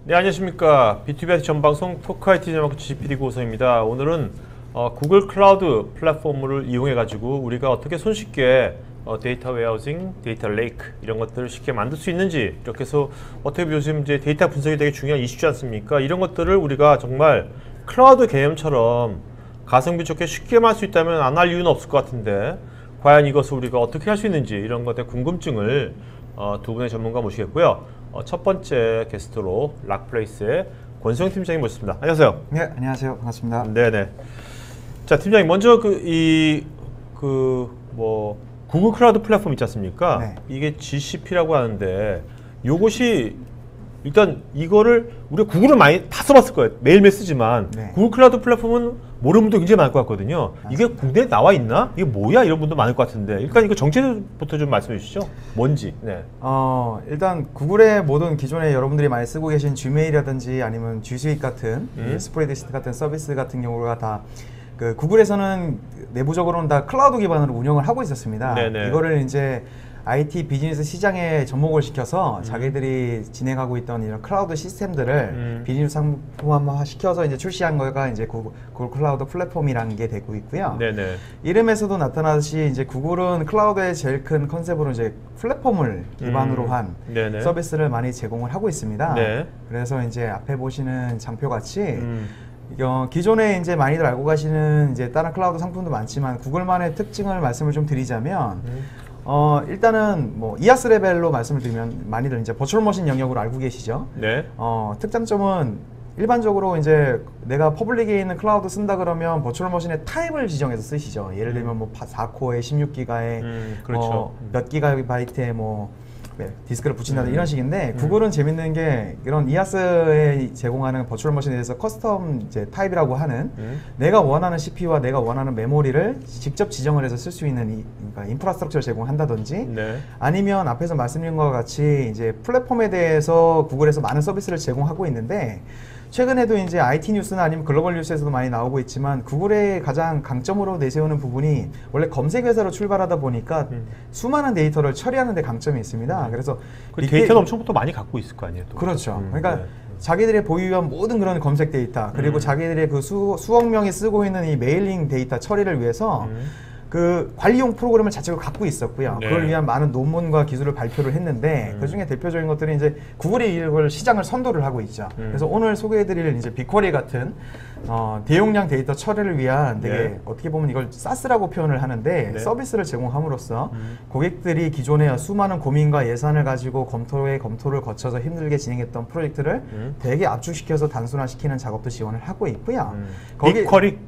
네, 안녕하십니까. B2B 전방송 토크 IT 전문가 GPD 고성입니다. 오늘은 구글 클라우드 플랫폼을 이용해가지고 우리가 어떻게 손쉽게 데이터 웨어하우싱, 데이터 레이크 이런 것들을 쉽게 만들 수 있는지, 이렇게 해서 어떻게 요즘 이제 데이터 분석이 되게 중요한 이슈지 않습니까? 이런 것들을 우리가 정말 클라우드 개념처럼 가성비 좋게 쉽게 할 수 있다면 안 할 이유는 없을 것 같은데, 과연 이것을 우리가 어떻게 할 수 있는지 이런 것에 궁금증을 두 분의 전문가 모시겠고요. 첫 번째 게스트로 락플레이스의 권수영 팀장님 모셨습니다. 안녕하세요. 네, 안녕하세요. 반갑습니다. 네네. 자, 팀장님 먼저 구글 클라우드 플랫폼 있지 않습니까? 네. 이게 GCP라고 하는데, 요것이 일단 이거를 우리가 구글은 많이 다 써봤을 거예요. 매일매일 쓰지만 네. 구글 클라우드 플랫폼은 모르는 분도 굉장히 많을 것 같거든요. 이게 국내에 나와 있나? 이게 뭐야? 이런 분도 많을 것 같은데, 일단 이거 정체부터 좀 말씀해 주시죠. 뭔지. 네. 일단 구글의 모든 기존에 여러분들이 많이 쓰고 계신 Gmail이라든지 아니면 G Suite 같은 스프레드시트 같은 서비스 같은 경우가 다 구글에서는 내부적으로는 다 클라우드 기반으로 운영을 하고 있었습니다. 네네. 이거를 이제 IT 비즈니스 시장에 접목을 시켜서 자기들이 진행하고 있던 이런 클라우드 시스템들을 비즈니스 상품화 시켜서 이제 출시한 거가 이제 구글 클라우드 플랫폼이라는 게 되고 있고요. 네네. 이름에서도 나타나듯이 이제 구글은 클라우드의 제일 큰 컨셉으로 이제 플랫폼을 기반으로 한 네네. 서비스를 많이 제공을 하고 있습니다. 네. 그래서 이제 앞에 보시는 장표 같이 기존에 이제 많이들 알고 가시는 이제 다른 클라우드 상품도 많지만 구글만의 특징을 말씀을 좀 드리자면 일단은 뭐 이아스 레벨로 말씀을 드리면 많이들 이제 버추얼 머신 영역으로 알고 계시죠. 네. 특장점은 일반적으로 이제 내가 퍼블릭에 있는 클라우드 쓴다 그러면 버추얼 머신의 타입을 지정해서 쓰시죠. 예를 들면 뭐 4코어에 16기가에 그렇죠. 몇 기가바이트에 디스크를 붙인다든 이런 식인데, 구글은 재밌는 게 이런 이아스에 제공하는 버추얼 머신에 대해서 커스텀 이제 타입이라고 하는 내가 원하는 CPU와 내가 원하는 메모리를 직접 지정을 해서 쓸 수 있는 그러니까 인프라스트럭처를 제공한다든지, 네. 아니면 앞에서 말씀드린 것과 같이 이제 플랫폼에 대해서 구글에서 많은 서비스를 제공하고 있는데, 최근에도 이제 IT 뉴스나 아니면 글로벌 뉴스에서도 많이 나오고 있지만 구글의 가장 강점으로 내세우는 부분이 원래 검색 회사로 출발하다 보니까 수많은 데이터를 처리하는 데 강점이 있습니다. 그래서 데이터는 엄청 또 많이 갖고 있을 거 아니에요? 또. 그렇죠. 그러니까 네. 자기들의 보유한 모든 그런 검색 데이터, 그리고 자기들의 그 수억 명이 쓰고 있는 이 메일링 데이터 처리를 위해서 그 관리용 프로그램을 자체로 갖고 있었고요. 네. 그걸 위한 많은 논문과 기술을 발표를 했는데, 그 중에 대표적인 것들이 이제 구글이 이걸 시장을 선도를 하고 있죠. 그래서 오늘 소개해드릴 이제 빅쿼리 같은 대용량 데이터 처리를 위한 되게 네. 어떻게 보면 이걸 사스라고 표현을 하는데, 네. 서비스를 제공함으로써 고객들이 기존에 수많은 고민과 예산을 가지고 검토를 거쳐서 힘들게 진행했던 프로젝트를 되게 압축시켜서 단순화시키는 작업도 지원을 하고 있고요.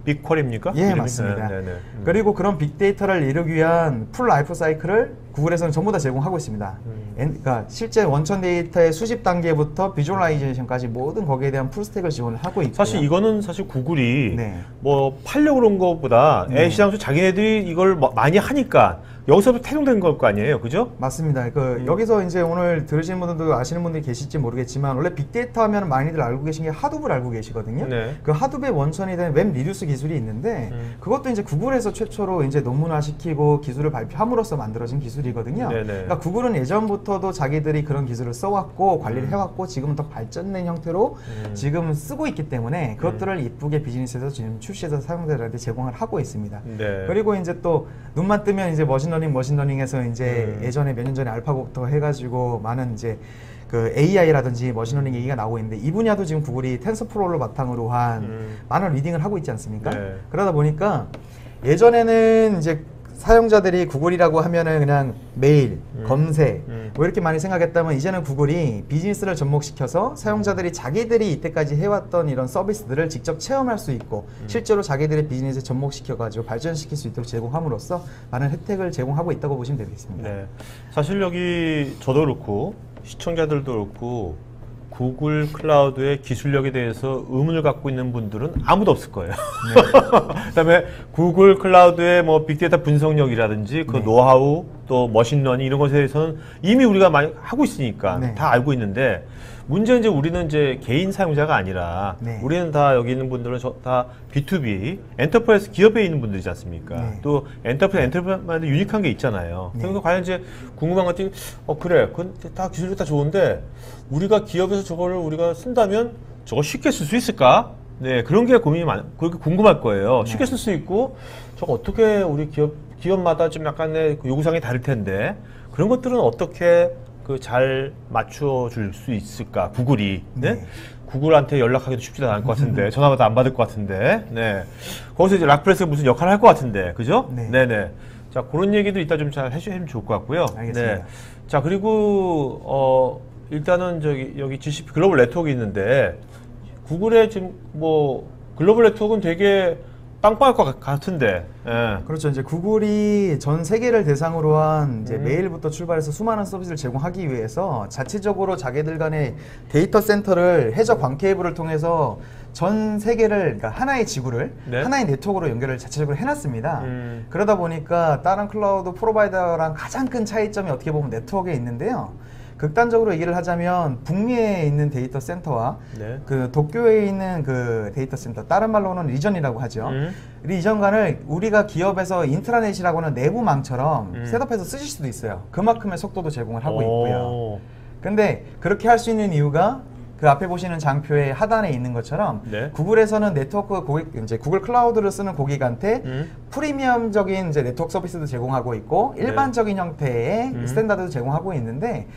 빅쿼리입니까? 예, 이름이? 맞습니다. 네, 네. 그리고 그런 빅데이터를 이루기 위한 풀 라이프 사이클을 구글에서는 전부 다 제공하고 있습니다. 그러니까 실제 원천 데이터의 수집 단계부터 비주얼라이제이션까지 모든 거기에 대한 풀스택을 지원을 하고 있고요. 사실 이거는 사실 구글이 네. 뭐 팔려고 그런 것보다 시장에서 자기네들이 이걸 많이 하니까 여기서부터 태동된 걸 거 아니에요, 그죠? 맞습니다. 여기서 이제 오늘 들으시는 분들도 아시는 분들이 계실지 모르겠지만, 원래 빅데이터 하면 많이들 알고 계신 게 하둡을 알고 계시거든요. 네. 그 하둡의 원천이 된 웹 리듀스 기술이 있는데, 그것도 이제 구글에서 최초로 이제 논문화시키고 기술을 발표함으로써 만들어진 기술이거든요. 네네. 그러니까 구글은 예전부터도 자기들이 그런 기술을 써왔고 관리를 해왔고 지금은 더 발전된 형태로 지금 쓰고 있기 때문에 그것들을 이쁘게 비즈니스에서 지금 출시해서 사용자들한테 제공을 하고 있습니다. 네. 그리고 이제 또 눈만 뜨면 이제 머신러닝에서 이제 예전에 몇 년 전에 알파고부터 해가지고 많은 이제 그 AI라든지 머신러닝 얘기가 나오고 있는데, 이 분야도 지금 구글이 텐서플로우를 바탕으로 한 많은 리딩을 하고 있지 않습니까? 네. 그러다 보니까 예전에는 이제 사용자들이 구글이라고 하면은 그냥 메일, 검색 뭐 이렇게 많이 생각했다면, 이제는 구글이 비즈니스를 접목시켜서 사용자들이 자기들이 이때까지 해왔던 이런 서비스들을 직접 체험할 수 있고 실제로 자기들의 비즈니스에 접목시켜가지고 발전시킬 수 있도록 제공함으로써 많은 혜택을 제공하고 있다고 보시면 되겠습니다. 네. 사실 여기 저도 그렇고 시청자들도 그렇고 구글 클라우드의 기술력에 대해서 의문을 갖고 있는 분들은 아무도 없을 거예요. 네. 그다음에 구글 클라우드의 뭐 빅데이터 분석력이라든지 그 노하우, 또 머신러닝 이런 것에 대해서는 이미 우리가 많이 하고 있으니까 다 알고 있는데, 문제는 이제 우리는 이제 개인 사용자가 아니라 네. 우리는 다 여기 있는 분들은 다 B2B 엔터프라이즈 기업에 있는 분들이지 않습니까? 네. 또 엔터프라이즈 유니크한 게 있잖아요. 네. 그래서 과연 이제 궁금한 것들이 그래, 그건 다 기술이 다 좋은데 우리가 기업에서 저거를 우리가 쓴다면 저거 쉽게 쓸 수 있을까? 네, 그런 게 그렇게 궁금할 거예요. 쉽게 쓸 수 있고 저거 어떻게 우리 기업마다 좀 약간의 그 요구사항이 다를 텐데 그런 것들은 어떻게 잘 맞춰 줄 수 있을까? 구글이. 네? 네. 구글한테 연락하기도 쉽지도 않을 것 같은데 전화도 안 받을 것 같은데. 네. 거기서 이제 락프레스가 무슨 역할을 할 것 같은데. 그죠? 네. 네네. 자, 그런 얘기도 이따 좀 잘 해주시면 좋을 것 같고요. 알겠습니다. 네. 자, 그리고 일단은 여기 GCP 글로벌 네트워크 있는데 구글의 지금 뭐 글로벌 네트워크는 되게 빵빵할 것 같은데. 예. 그렇죠. 이제 구글이 전 세계를 대상으로 한 이제 메일부터 출발해서 수많은 서비스를 제공하기 위해서 자체적으로 자기들 간의 데이터 센터를 해저 광 케이블을 통해서 전 세계를 그러니까 하나의 지구를 네. 하나의 네트워크로 연결을 자체적으로 해놨습니다. 그러다 보니까 다른 클라우드 프로바이더랑 가장 큰 차이점이 어떻게 보면 네트워크에 있는데요. 극단적으로 얘기를 하자면 북미에 있는 데이터 센터와 네. 그 도쿄에 있는 그 데이터 센터, 다른 말로는 리전이라고 하죠. 리전 간을 우리가 기업에서 인트라넷이라고 하는 내부망처럼 셋업해서 쓰실 수도 있어요. 그만큼의 속도도 제공을 하고 있고요. 근데 그렇게 할 수 있는 이유가 그 앞에 보시는 장표의 하단에 있는 것처럼 네. 구글에서는 네트워크 고객, 이제 구글 클라우드를 쓰는 고객한테 프리미엄적인 이제 네트워크 서비스도 제공하고 있고 일반적인 형태의 스탠다드도 제공하고 있는데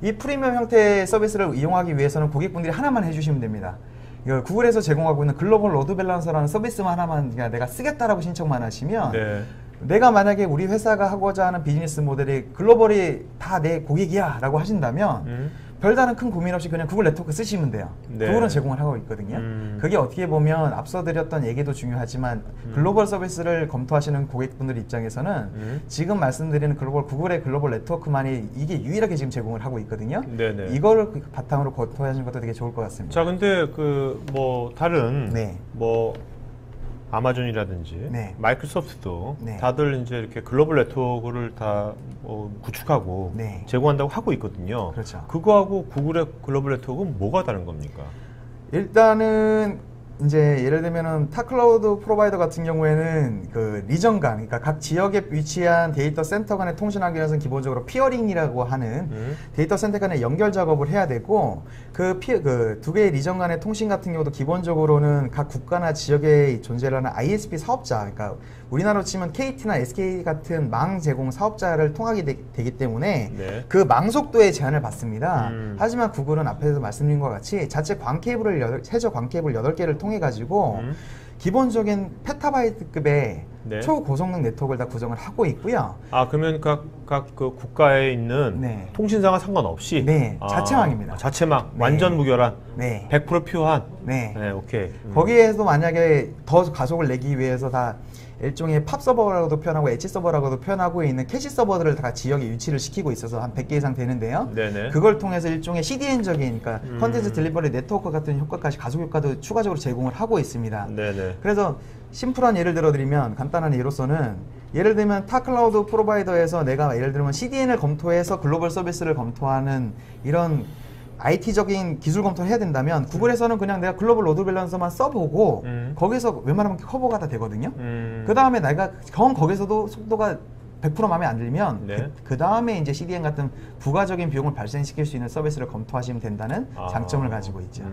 이 프리미엄 형태의 서비스를 이용하기 위해서는 고객분들이 하나만 해주시면 됩니다. 이걸 구글에서 제공하고 있는 글로벌 로드 밸런서라는 서비스만 하나만 그냥 내가 쓰겠다라고 신청만 하시면 네. 내가 만약에 우리 회사가 하고자 하는 비즈니스 모델이 글로벌이 다 내 고객이야 라고 하신다면 별다른 큰 고민 없이 그냥 구글 네트워크 쓰시면 돼요. 네. 구글은 제공을 하고 있거든요. 그게 어떻게 보면 앞서 드렸던 얘기도 중요하지만 글로벌 서비스를 검토하시는 고객분들 입장에서는 지금 말씀드리는 구글의 글로벌 네트워크만이 이게 유일하게 지금 제공을 하고 있거든요. 네네. 이거를 바탕으로 검토하시는 것도 되게 좋을 것 같습니다. 자, 근데 뭐 다른 네. 뭐 아마존이라든지 네. 마이크로소프트도 네. 다들 이제 이렇게 글로벌 네트워크를 다 구축하고 네. 제공한다고 하고 있거든요. 그렇죠. 그거하고 구글의 글로벌 네트워크는 뭐가 다른 겁니까? 일단은 이제 예를 들면은 타 클라우드 프로바이더 같은 경우에는 그 리전 간, 그러니까 각 지역에 위치한 데이터 센터 간의 통신하기 위해서는 기본적으로 피어링이라고 하는 데이터 센터 간의 연결 작업을 해야 되고 그 두 개의 리전 간의 통신 같은 경우도 기본적으로는 각 국가나 지역에 존재를 하는 ISP 사업자, 그러니까 우리나라로 치면 KT나 SK 같은 망 제공 사업자를 통하게 되기 때문에 네. 그 망 속도에 제한을 받습니다. 하지만 구글은 앞에서 말씀드린 것 같이 자체 광 케이블을 해저 광 케이블 8개를 통해 가지고 기본적인 페타바이트급의 네. 초고성능 네트워크를 다 구성을 하고 있고요. 아, 그러면 각 그 국가에 있는 네. 통신사와 상관없이 네, 자체망입니다. 자체망, 네. 완전 무결한, 네. 100% 퓨어한. 네. 네, 오케이. 거기에서 만약에 더 가속을 내기 위해서 다 일종의 팝 서버라고도 표현하고 엣지 서버라고도 표현하고 있는 캐시 서버들을 다 지역에 유치를 시키고 있어서 한 100개 이상 되는데요. 네네. 그걸 통해서 일종의 CDN적인, 그러니까 컨텐츠 딜리버리 네트워크 같은 효과까지 가속 효과도 추가적으로 제공을 하고 있습니다. 네네. 그래서 심플한 예를 들어드리면 간단한 예로서는 예를 들면 타 클라우드 프로바이더에서 내가 예를 들면 CDN을 검토해서 글로벌 서비스를 검토하는 이런 IT적인 기술 검토를 해야 된다면 구글에서는 그냥 내가 글로벌 로드 밸런서만 써보고 거기서 웬만하면 커버가 다 되거든요. 그 다음에 내가 거기서도 속도가 100% 마음에 안 들면 네. 그 다음에 이제 CDN 같은 부가적인 비용을 발생시킬 수 있는 서비스를 검토하시면 된다는 장점을 가지고 있죠.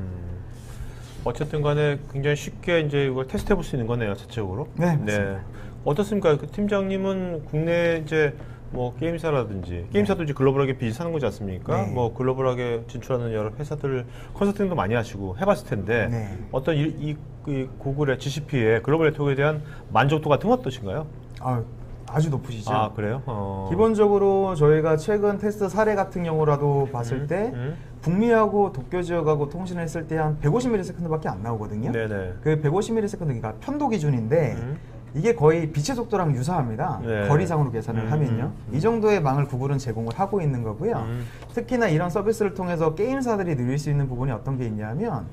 어쨌든 간에 굉장히 쉽게 이제 이걸 테스트 해볼 수 있는 거네요, 자체적으로. 네, 맞습니다. 어떻습니까? 그 팀장님은 국내 이제 뭐 게임사라든지 게임사도 이제 글로벌하게 비슷한 거지 않습니까? 네. 뭐 글로벌하게 진출하는 여러 회사들 컨설팅도 많이 하시고 해봤을 텐데 네. 어떤 그 구글의 GCP의 글로벌 네트워크에 대한 만족도 같은 건 어떠신가요? 아주 높으시죠. 아, 그래요? 기본적으로 저희가 최근 테스트 사례 같은 경우라도 봤을 때 북미하고 도쿄 지역하고 통신을 했을 때 한 150ms밖에 안 나오거든요. 네네. 그 150ms가 편도 기준인데 이게 거의 빛의 속도랑 유사합니다. 네. 거리상으로 계산을 하면요. 이 정도의 망을 구글은 제공을 하고 있는 거고요. 특히나 이런 서비스를 통해서 게임사들이 누릴 수 있는 부분이 어떤 게 있냐면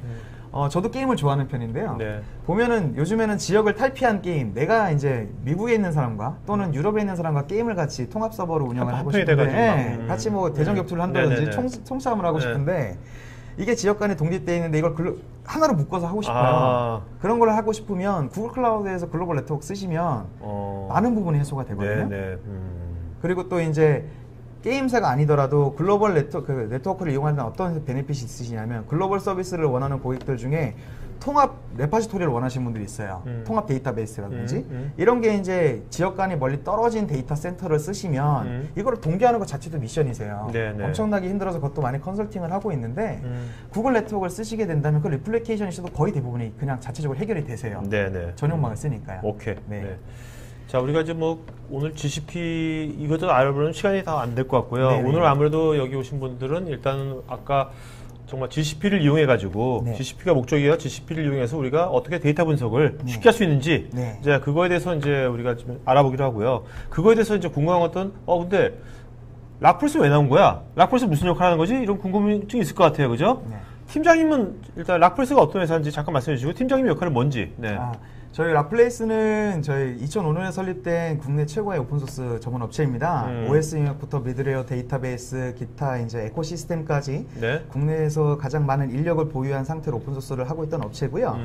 저도 게임을 좋아하는 편인데요. 네. 보면은 요즘에는 지역을 탈피한 게임, 내가 이제 미국에 있는 사람과 또는 유럽에 있는 사람과 게임을 같이 통합 서버로 운영을 하고 싶은데 같이 뭐 대전 격투를 한다든지 네네네. 총싸움을 하고 싶은데 이게 지역 간에 독립되어 있는데 이걸 하나로 묶어서 하고 싶어요. 아. 그런 걸 하고 싶으면 구글 클라우드에서 글로벌 네트워크 쓰시면 많은 부분이 해소가 되거든요. 네네. 그리고 또 이제 게임사가 아니더라도 글로벌 네트워크를 이용하는 어떤 베네핏이 있으시냐면 글로벌 서비스를 원하는 고객들 중에 통합 레파지토리를 원하시는 분들이 있어요. 통합 데이터베이스라든지 이런 게 이제 지역 간이 멀리 떨어진 데이터 센터를 쓰시면 이거를 동기하는 것 자체도 미션이세요. 네네. 엄청나게 힘들어서 그것도 많이 컨설팅을 하고 있는데 구글 네트워크를 쓰시게 된다면 그 리플리케이션이 거의 대부분이 그냥 자체적으로 해결이 되세요. 네네. 전용망을 쓰니까요. 오케이. 네. 네. 자, 우리가 이제 뭐 오늘 GCP 이것도 알아보는 시간이 다 안 될 것 같고요. 네네. 오늘 아무래도 여기 오신 분들은 일단 아까 정말 GCP를 이용해 가지고 네. GCP가 목적이야. GCP를 이용해서 우리가 어떻게 데이터 분석을 쉽게 할 수 있는지 네. 이제 그거에 대해서 이제 우리가 좀 알아보기로 하고요. 그거에 대해서 이제 궁금한 것은 근데 락플스 왜 나온 거야? 락플스 무슨 역할 하는 거지? 이런 궁금증이 있을 것 같아요. 그죠? 네. 팀장님은 일단 락플스가 어떤 회사인지 잠깐 말씀해 주시고 팀장님의 역할은 뭔지. 네. 저희 락플레이스는 저희 2005년에 설립된 국내 최고의 오픈소스 전문 업체입니다. OS 영역부터 미드웨어, 데이터베이스, 기타 이제 에코시스템까지 네. 국내에서 가장 많은 인력을 보유한 상태로 오픈소스를 하고 있던 업체고요.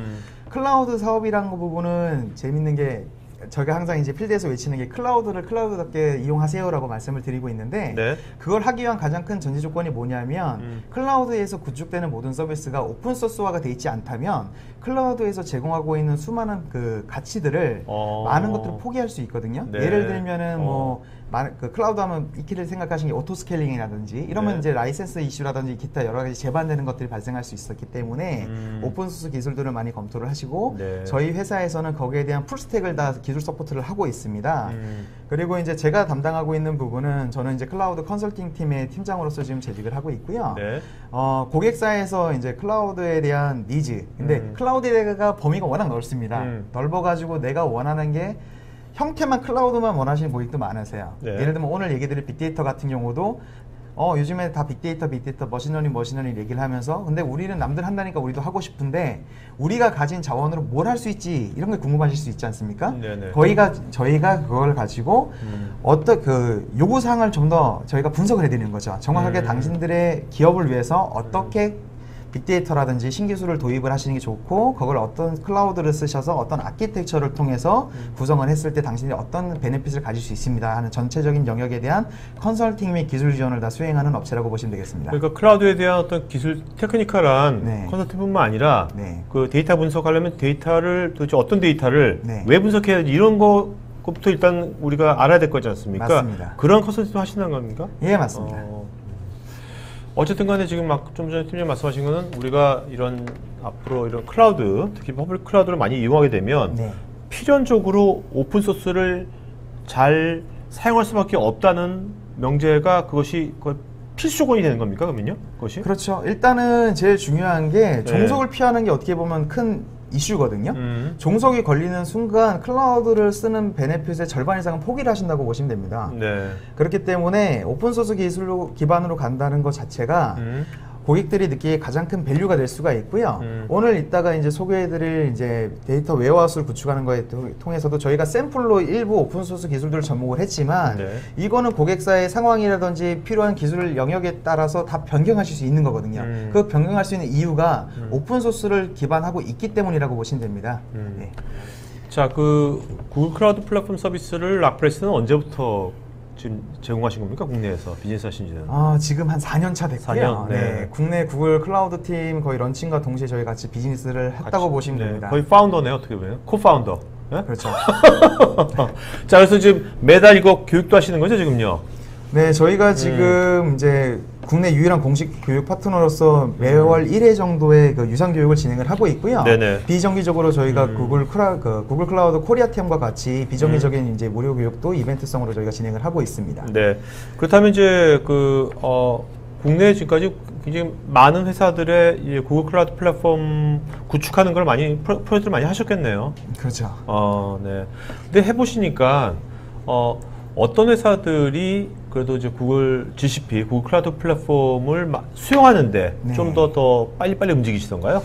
클라우드 사업이라는 부분은 재밌는 게 저희가 항상 이제 필드에서 외치는 게 클라우드를 클라우드답게 이용하세요라고 말씀을 드리고 있는데 네. 그걸 하기 위한 가장 큰 전제 조건이 뭐냐면 클라우드에서 구축되는 모든 서비스가 오픈 소스화가 돼 있지 않다면 클라우드에서 제공하고 있는 수많은 그 가치들을 많은 것들을 포기할 수 있거든요. 네. 예를 들면은 뭐 그 클라우드 하면 익히를 생각하시는 게 오토 스케일링이라든지 이러면 네. 이제 라이센스 이슈라든지 기타 여러 가지 재반되는 것들이 발생할 수 있었기 때문에 오픈소스 기술들을 많이 검토를 하시고 네. 저희 회사에서는 거기에 대한 풀스택을 다 기술 서포트를 하고 있습니다. 그리고 이제 제가 담당하고 있는 부분은 저는 이제 클라우드 컨설팅 팀의 팀장으로서 지금 재직을 하고 있고요. 네. 고객사에서 이제 클라우드에 대한 니즈. 근데 클라우드가 범위가 워낙 넓습니다. 넓어가지고 내가 원하는 게 형태만 클라우드만 원하시는 고객도 많으세요. 네. 예를 들면 오늘 얘기 드릴 빅데이터 같은 경우도 요즘에 다 빅데이터, 머신러닝 얘기를 하면서 근데 우리는 남들 한다니까 우리도 하고 싶은데 우리가 가진 자원으로 뭘 할 수 있지 이런 게 궁금하실 수 있지 않습니까? 네네. 저희가 그걸 가지고 어떤 그 요구사항을 좀 더 저희가 분석을 해드리는 거죠. 정확하게 당신들의 기업을 위해서 어떻게 빅데이터라든지 신기술을 도입을 하시는 게 좋고 그걸 어떤 클라우드를 쓰셔서 어떤 아키텍처를 통해서 구성을 했을 때 당신이 어떤 베네핏을 가질 수 있습니다 하는 전체적인 영역에 대한 컨설팅 및 기술 지원을 다 수행하는 업체라고 보시면 되겠습니다. 그러니까 클라우드에 대한 어떤 기술 테크니컬한 네. 컨설팅뿐만 아니라 네. 그 데이터 분석하려면 데이터를 도대체 어떤 데이터를 네. 왜 분석해야 되지 이런 것부터 일단 우리가 알아야 될 거지 않습니까? 맞습니다. 그런 컨설팅 하시는 겁니까? 예, 맞습니다. 어쨌든 간에 지금 막 좀 전에 팀장님 말씀하신 거는 우리가 이런 앞으로 이런 클라우드, 특히 퍼블릭 클라우드를 많이 이용하게 되면 네. 필연적으로 오픈 소스를 잘 사용할 수밖에 없다는 명제가 그것이 필수 조건이 되는 겁니까? 그러면요? 그것이? 그렇죠. 일단은 제일 중요한 게 종속을 피하는 게 어떻게 보면 큰 이슈거든요. 종속이 걸리는 순간 클라우드를 쓰는 베네핏의 절반 이상은 포기를 하신다고 보시면 됩니다. 네. 그렇기 때문에 오픈소스 기술로 기반으로 간다는 것 자체가 고객들이 느끼기에 가장 큰 밸류가 될 수가 있고요. 오늘 이따가 이제 소개해드릴 이제 데이터 웨어하우스를 구축하는 거에 통해서도 저희가 샘플로 일부 오픈소스 기술들을 접목을 했지만 네. 이거는 고객사의 상황이라든지 필요한 기술 영역에 따라서 다 변경하실 수 있는 거거든요. 그 변경할 수 있는 이유가 오픈소스를 기반하고 있기 때문이라고 보시면 됩니다. 네. 자, 그 구글 클라우드 플랫폼 서비스를 락플레스는 언제부터 지금 제공하신 겁니까? 국내에서 비즈니스 하신 지는? 지금 한 4년 차 됐고요. 4년? 네. 네. 국내 구글 클라우드 팀 거의 런칭과 동시에 저희 같이 비즈니스를 했다고 보시면 네. 됩니다. 거의 파운더네요, 어떻게 보면. 코파운더. 네? 그렇죠. 자, 그래서 지금 매달 이거 교육도 하시는 거죠, 지금요? 네, 저희가 지금 이제 국내 유일한 공식 교육 파트너로서 매월 1회 정도의 그 유상 교육을 진행을 하고 있고요. 네네. 비정기적으로 저희가 구글 클라우드 코리아 팀과 같이 비정기적인 이제 무료 교육도 이벤트성으로 저희가 진행을 하고 있습니다. 네. 그렇다면 이제 국내에 지금까지 굉장히 많은 회사들의 이 구글 클라우드 플랫폼 구축하는 걸 많이 프로젝트를 많이 하셨겠네요. 그렇죠. 네. 근데 해보시니까 어떤 회사들이 그래도 이제 구글 GCP, 구글 클라우드 플랫폼을 수용하는데 네. 좀 더 빨리빨리 움직이시던가요?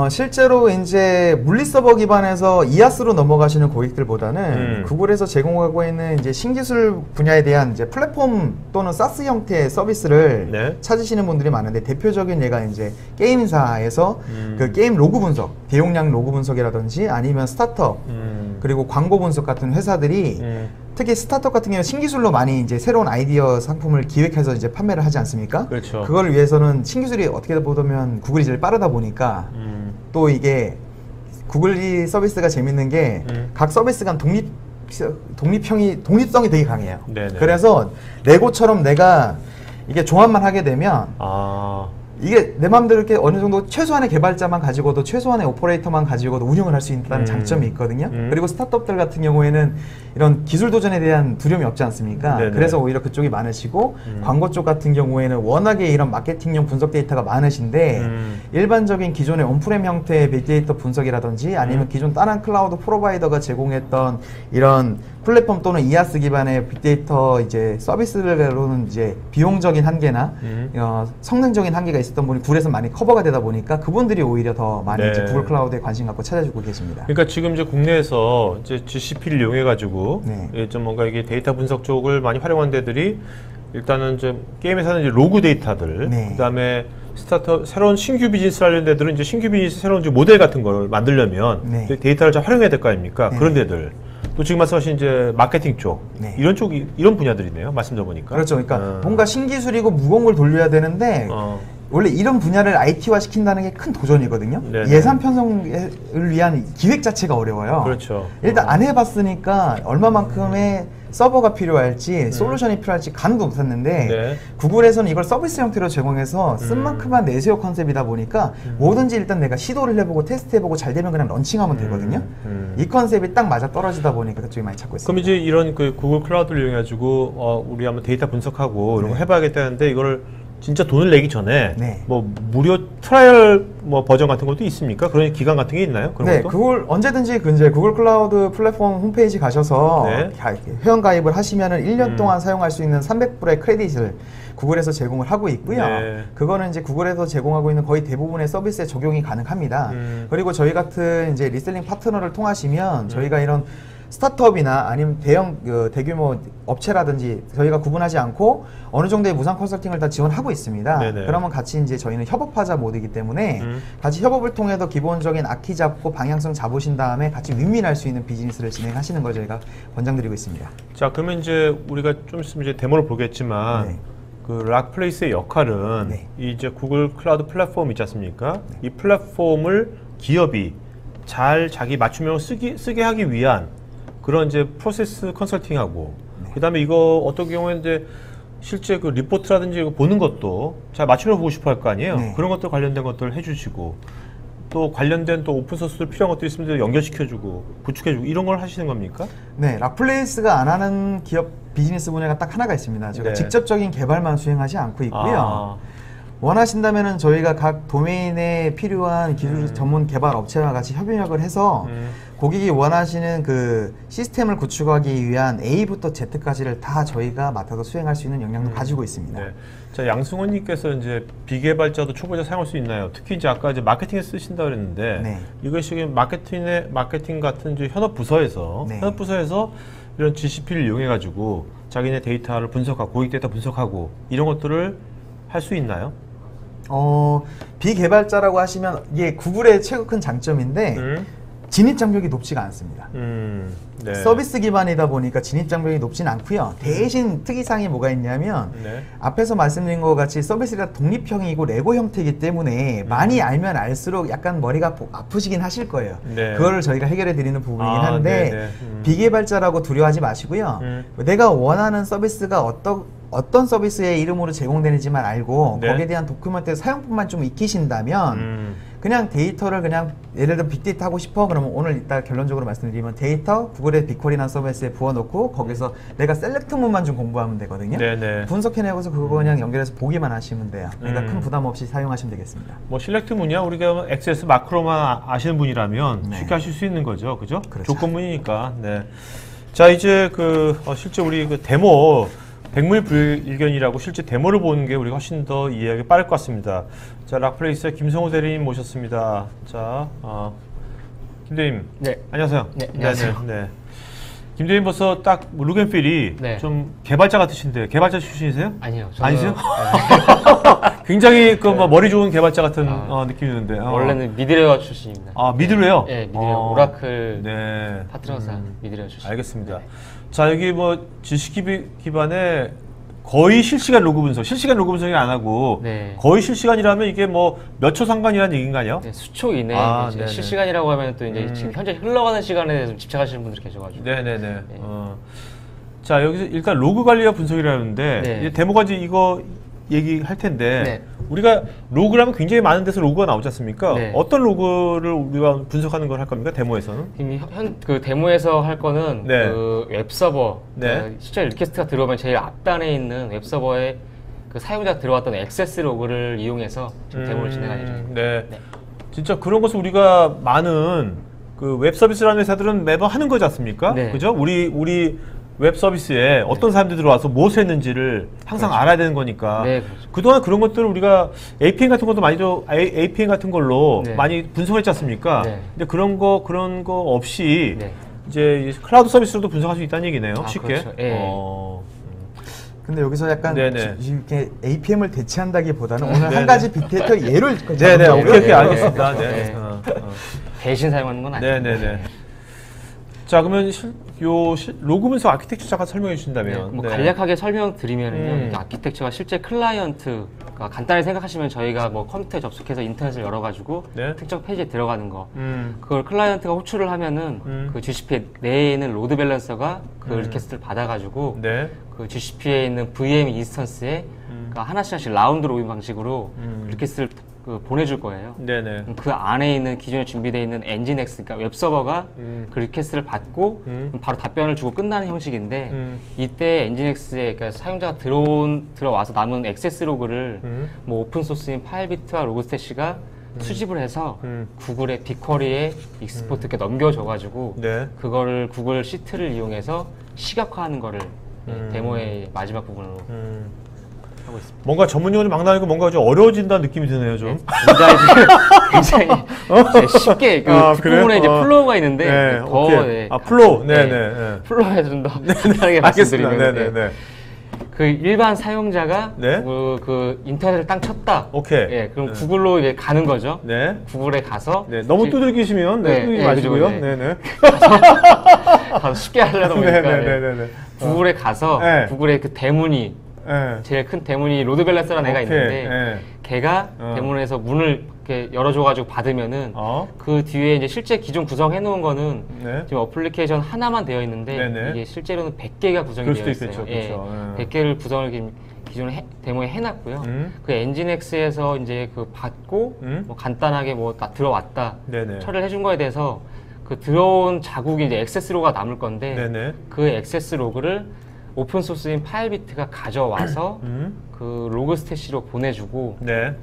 실제로 이제 물리 서버 기반에서 이아스로 넘어가시는 고객들보다는 구글에서 제공하고 있는 이제 신기술 분야에 대한 이제 플랫폼 또는 사스 형태의 서비스를 네. 찾으시는 분들이 많은데 대표적인 예가 이제 게임사에서 그 게임 로그 분석, 대용량 로그 분석이라든지 아니면 스타트업 그리고 광고 분석 같은 회사들이 특히 스타트업 같은 경우는 신기술로 많이 이제 새로운 아이디어 상품을 기획해서 이제 판매를 하지 않습니까? 그렇죠. 그걸 위해서는 신기술이 어떻게 보면 구글이 제일 빠르다 보니까 또 이게 구글이 서비스가 재밌는 게 각 서비스 간 독립성이 되게 강해요. 네네. 그래서 레고처럼 내가 이게 조합만 하게 되면 이게 내 마음대로 이렇게 어느 정도 최소한의 개발자만 가지고도 최소한의 오퍼레이터만 가지고도 운영을 할 수 있다는 장점이 있거든요. 그리고 스타트업들 같은 경우에는 이런 기술 도전에 대한 두려움이 없지 않습니까? 네네. 그래서 오히려 그쪽이 많으시고 광고 쪽 같은 경우에는 워낙에 이런 마케팅용 분석 데이터가 많으신데 일반적인 기존의 온프렘 형태의 빅데이터 분석이라든지 아니면 기존 다른 클라우드 프로바이더가 제공했던 이런 플랫폼 또는 이아스 기반의 빅데이터 이제 서비스로는 이제 비용적인 한계나 성능적인 한계가 있었던 분이 구글에서 많이 커버가 되다 보니까 그분들이 오히려 더 많이 네. 이제 구글 클라우드에 관심 갖고 찾아주고 계십니다. 그러니까 지금 이제 국내에서 이제 GCP를 이용해 가지고 네. 좀 뭔가 이게 데이터 분석 쪽을 많이 활용한 데들이 일단은 좀 게임에서는 이제 로그 데이터들, 네. 그다음에 스타트업 새로운 신규 비즈니스 하려는 데들은 이제 신규 비즈니스 새로운 이제 모델 같은 걸 만들려면 네. 데이터를 잘 활용해야 될 거 아닙니까? 네. 그런 데들. 또 지금 말씀하신 이제 마케팅 쪽 네. 이런 쪽이 이런 분야들이네요. 말씀 들어보니까. 그렇죠. 그러니까 뭔가 신기술이고 무거운 걸 돌려야 되는데 원래 이런 분야를 IT화 시킨다는 게 큰 도전이거든요. 네네. 예산 편성을 위한 기획 자체가 어려워요. 그렇죠. 일단 안 해봤으니까 얼마만큼의 서버가 필요할지 솔루션이 필요할지 가늠도 못했는데 네. 구글에서는 이걸 서비스 형태로 제공해서 쓴 만큼만 내세요 컨셉이다 보니까 뭐든지 일단 내가 시도를 해보고 테스트해보고 잘 되면 그냥 런칭하면 되거든요. 이 컨셉이 딱 맞아 떨어지다 보니까 그쪽이 많이 찾고 있습니다. 그럼 이제 이런 그 구글 클라우드를 이용해가지고 우리 한번 데이터 분석하고 이런 거 해봐야겠다는데 이거를 진짜 돈을 내기 전에 네. 뭐 무료 트라이얼 뭐 버전 같은 것도 있습니까? 그런 기간 같은 게 있나요? 그런 네, 것도? 그걸 언제든지 이제 구글 클라우드 플랫폼 홈페이지 가셔서 네. 회원 가입을 하시면은 1년 동안 사용할 수 있는 300불의 크레딧을 구글에서 제공을 하고 있고요. 네. 그거는 이제 구글에서 제공하고 있는 거의 대부분의 서비스에 적용이 가능합니다. 그리고 저희 같은 이제 리셀링 파트너를 통하시면 저희가 이런 스타트업이나 아니면 대규모 업체라든지 저희가 구분하지 않고 어느 정도의 무상 컨설팅을 다 지원하고 있습니다. 네네. 그러면 같이 이제 저희는 협업하자 모드이기 때문에 같이 협업을 통해서 기본적인 아키 잡고 방향성 잡으신 다음에 같이 윈윈할 수 있는 비즈니스를 진행하시는 걸 저희가 권장드리고 있습니다. 자, 그러면 이제 우리가 좀 있으면 이제 데모를 보겠지만 네. 그 락플레이스의 역할은 네. 이 이제 구글 클라우드 플랫폼 있지 않습니까? 이 플랫폼을 기업이 잘 자기 맞춤형을 쓰게 하기 위한 그런 이제 프로세스 컨설팅하고 그다음에 이거 어떤 경우에 이제 실제 그 리포트라든지 이거 보는 것도 잘 맞춤형 보고 싶어 할 거 아니에요. 네. 그런 것들 관련된 것들을 해주시고 또 관련된 또 오픈소스들 필요한 것들이 있으면 연결시켜주고 구축해주고 이런 걸 하시는 겁니까? 네, 락플레이스가 안 하는 기업 비즈니스 분야가 딱 하나가 있습니다. 저희가 네. 직접적인 개발만 수행하지 않고 있고요. 원하신다면은 저희가 각 도메인에 필요한 기술 전문 개발 업체와 같이 협력을 해서 고객이 원하시는 그 시스템을 구축하기 위한 A부터 Z까지를 다 저희가 맡아서 수행할 수 있는 역량도 가지고 있습니다. 네. 자, 양승원님께서 이제 비개발자도 초보자 사용할 수 있나요? 특히 이제 아까 이제 마케팅에 쓰신다 그랬는데 네. 이것이 마케팅 같은 이제 현업 부서에서 네. 이런 GCP를 이용해 가지고 자기네 데이터를 분석하고 고객 데이터 분석하고 이런 것들을 할 수 있나요? 비개발자라고 하시면 이게 구글의 최고 큰 장점인데 진입 장벽이 높지가 않습니다. 네. 서비스 기반이다 보니까 진입 장벽이 높진 않고요. 대신 특이사항이 뭐가 있냐면 네. 앞에서 말씀드린 것 같이 서비스가 독립형이고 레고 형태이기 때문에 많이 알면 알수록 약간 머리가 아프시긴 하실 거예요. 네. 그거를 저희가 해결해 드리는 부분이긴 한데 네네. 비개발자라고 두려워하지 마시고요. 내가 원하는 서비스가 어떤 서비스의 이름으로 제공되는지만 알고 네. 거기에 대한 도큐멘트 사용법만 좀 익히신다면 그냥 데이터를 그냥 예를 들어 빅데이터 하고 싶어 그러면 오늘 이따 결론적으로 말씀드리면 데이터 구글의 빅쿼리라는 서비스에 부어놓고 거기서 내가 셀렉트문만 좀 공부하면 되거든요. 네네. 분석해내고서 그거 그냥 연결해서 보기만 하시면 돼요. 그러니까 큰 부담 없이 사용하시면 되겠습니다. 뭐 실렉트 문이야 우리가 XS 마크로만 아시는 분이라면 네. 쉽게 하실 수 있는 거죠, 그죠? 그렇죠. 조건문이니까. 네. 자, 이제 실제 우리 그 데모 백물 불일견이라고 실제 데모를 보는 게 우리가 훨씬 더 이해하기 빠를 것 같습니다. 자, 락플레이스의 김성호 대리님 모셨습니다. 자, 김 대리님. 네. 안녕하세요. 네, 안녕하세요. 네. 김 대리님 벌써 딱 룩앤필이 네. 좀 개발자 같으신데 개발자 출신이세요? 아니요. 저는, 아니세요? 네. 굉장히 그 뭐 머리 좋은 개발자 같은 느낌이 드는데. 원래는 미드웨어 출신입니다. 아, 미드웨어? 네, 미드웨어. 오라클 네. 파트너사 미드웨어 출신. 알겠습니다. 자, 여기 뭐 지식 기반에 거의 실시간 로그 분석, 실시간 로그 분석이 안 하고 네. 거의 실시간이라면 이게 뭐 몇 초 상관이라는 얘기인가요? 네, 수초 이내에 이제 네네. 실시간이라고 하면 또 이제 지금 현재 흘러가는 시간에 대해서 집착하시는 분들이 계셔가지고. 네네네. 네. 자, 여기서 일단 로그 관리와 분석이라는데 네. 이제 데모가 이제 이거 얘기할 텐데 네. 우리가 로그를 하면 굉장히 많은 데서 로그가 나오지 않습니까? 네. 어떤 로그를 우리가 분석하는 걸 할 겁니까? 데모에서는? 지금 그 데모에서 할 거는 네. 그 웹서버, 네. 그 실제 리퀘스트가 들어오면 제일 앞단에 있는 웹서버에 그 사용자가 들어왔던 액세스 로그를 이용해서 지금 데모를 진행할 예정입니다. 네. 네. 진짜 그런 것을 우리가 많은 그 웹 서비스라는 회사들은 매번 하는 거지 않습니까? 네. 그죠? 우리 웹 서비스에 어떤 사람들이 들어와서 무엇을 했는지를 항상 그렇죠. 알아야 되는 거니까. 네, 그렇죠. 그동안 그런 것들을 우리가 APN 같은 것도 많이 APN 같은 걸로 네. 많이 분석했지 않습니까? 네. 근데 그런 거 없이 네. 이제 클라우드 서비스로도 분석할 수 있다는 얘기네요. 아, 쉽게. 그렇죠. 예. 근데 여기서 약간 네네. 이렇게 APM을 대체한다기보다는 오늘 네네. 한 가지 빅데이터 예를 네네. 잡은 오케이 거예요. 알겠습니다. 네. 네. 네. 대신 사용하는 건 아니에요. 네네네. 자, 그러면 로그 분석 아키텍처 잠깐 설명해 네, 주신다면. 뭐 네. 간략하게 설명드리면요, 음. 아키텍처가 실제 클라이언트가 간단히 생각하시면 저희가 뭐 컴퓨터에 접속해서 인터넷을 열어가지고 네. 특정 페이지에 들어가는 거, 음. 그걸 클라이언트가 호출을 하면은 그 GCP 내에 있는 로드 밸런서가 그 리퀘스트를 받아가지고 네. 그 GCP에 있는 VM 인스턴스에 그러니까 하나씩 라운드 로빈 방식으로 리퀘스트를 그 보내줄 거예요. 네네. 그 안에 있는 기존에 준비되어 있는 엔진엑스, 그러니까 웹서버가 그 리퀘스트를 받고 바로 답변을 주고 끝나는 형식인데 이때 엔진엑스에 그러니까 사용자가 들어와서 남은 액세스 로그를 뭐 오픈소스인 파일비트와 로그스태시가 수집을 해서 구글의 빅쿼리에 익스포트 이렇게 넘겨줘가지고 네. 그거를 구글 시트를 이용해서 시각화하는 거를 데모의 마지막 부분으로 하고 있습니다. 뭔가 전문 용어를 막 나오니까 뭔가 좀 어려워진다는 느낌이 드네요, 좀. 굉장히 쉽게 그 뒷부분에 그래요? 이제 플로우가 있는데 네, 더 오케이. 네, 플로우. 네, 네네. 플로우에 좀 더 간단하게 알겠습니다. 말씀드리면 네네네. 그 일반 사용자가 네. 그 인터넷을 땅 쳤다. 오케이. 예, 그럼 네. 구글로 이제 가는 거죠. 네. 구글에 가서 네. 너무 이제 두들기시면 네, 두들기지 네, 마시고요. 그죠, 네. 네네. 가서 쉽게 하려다 보니까 예. 네네네네. 구글에 가서 네. 구글의 그 대문이 네. 제일 큰 대문이 로드 밸런스라는 애가 오케이. 있는데 네. 걔가 대문에서 문을 이렇게 열어줘가지고 받으면은 그 뒤에 이제 실제 기존 구성해 놓은 거는 네. 지금 어플리케이션 하나만 되어 있는데 네네. 이게 실제로는 100개가 구성이 그럴 되어 수도 있어요. 있겠죠. 그렇죠. 100개를 구성을 기존에 데모에 해놨고요. 그 엔진엑스에서 이제 그 받고 뭐 간단하게 뭐 다 들어왔다 네네. 처리를 해준 거에 대해서 그 들어온 자국이 이제 액세스 로그가 남을 건데 네네. 그 액세스 로그를 오픈 소스인 파일비트가 가져와서 그 로그 스태시로 보내주고 네.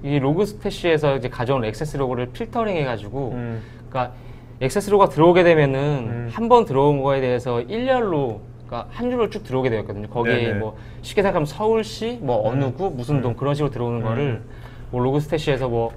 이 로그 스태시에서 이제 가져온 액세스 로그를 필터링 해가지고 그러니까 액세스 로그가 들어오게 되면은 한 번 들어온 거에 대해서 일렬로 그러니까 한 줄로 쭉 들어오게 되었거든요. 거기에 네네. 뭐 쉽게 생각하면 서울시, 뭐 어느 구, 무슨 동 그런 식으로 들어오는 거를 뭐 로그 스태시에서 뭐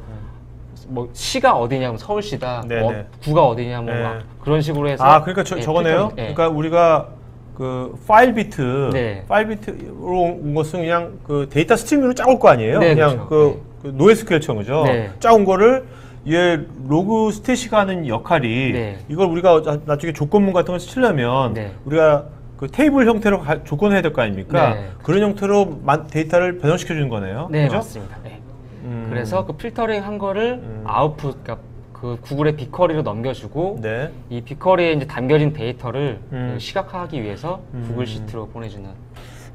시가 어디냐, 뭐 서울시다, 네네. 뭐 구가 어디냐, 뭐 네. 막 그런 식으로 해서 그러니까 예, 저거네요. 필터링, 예. 그러니까 우리가 그 파일비트, 네. 파일비트로 온 것은 그냥 그 데이터 스트리밍으로 짜올 거 아니에요? 네, 그냥 그렇죠. 그 노에스큐엘처럼 그죠? 네. 짜온 거를 얘 로그 스태시가 하는 역할이 네. 이걸 우리가 나중에 조건문 같은 걸 쓰려면 네. 우리가 그 테이블 형태로 조건해야 될 거 아닙니까? 네. 그런 형태로 데이터를 변형시켜 주는 거네요. 네, 그죠? 맞습니다. 네. 그래서 그 필터링 한 거를 그러니까 그 구글의 빅쿼리로 넘겨주고 네. 이 빅쿼리에 이제 담겨진 데이터를 그 시각화하기 위해서 구글 시트로 보내주는.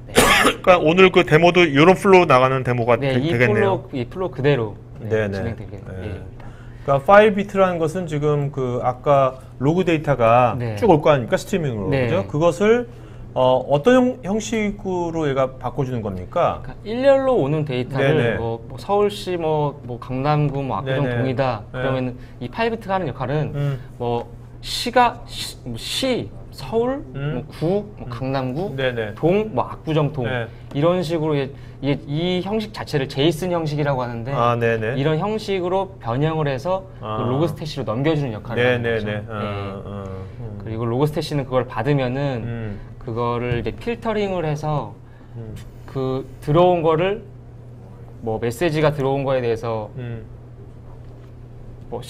네, 그러니까 오늘 그 데모도 이런 플로우 나가는 데모가 네, 되겠네요. 이 플로우 그대로 네네. 진행되게 네. 예정입니다. 그러니까 파일 비트라는 것은 지금 그 아까 로그 데이터가 네. 쭉 올 거 아닙니까? 스트리밍으로. 네. 그죠? 그것을 어떤 형식으로 얘가 바꿔주는 겁니까? 그러니까 일렬로 오는 데이터를 네네. 뭐 서울시 뭐 강남구 뭐 압구정 네네. 동이다 네. 그러면 이 파일비트가 하는 역할은 뭐 시 서울, 뭐 구, 뭐 강남구, 네네. 동, 뭐 압구정 동 네. 이런 식으로 이 형식 자체를 제이슨 형식이라고 하는데 아, 네네. 이런 형식으로 변형을 해서 아. 그 로그스태시로 넘겨주는 역할을 하는 거죠. 네네네. 예. 그리고 로그스태시는 그걸 받으면은 그거를 이제 필터링을 해서 그 들어온 거를 뭐 메시지가 들어온 거에 대해서 뭐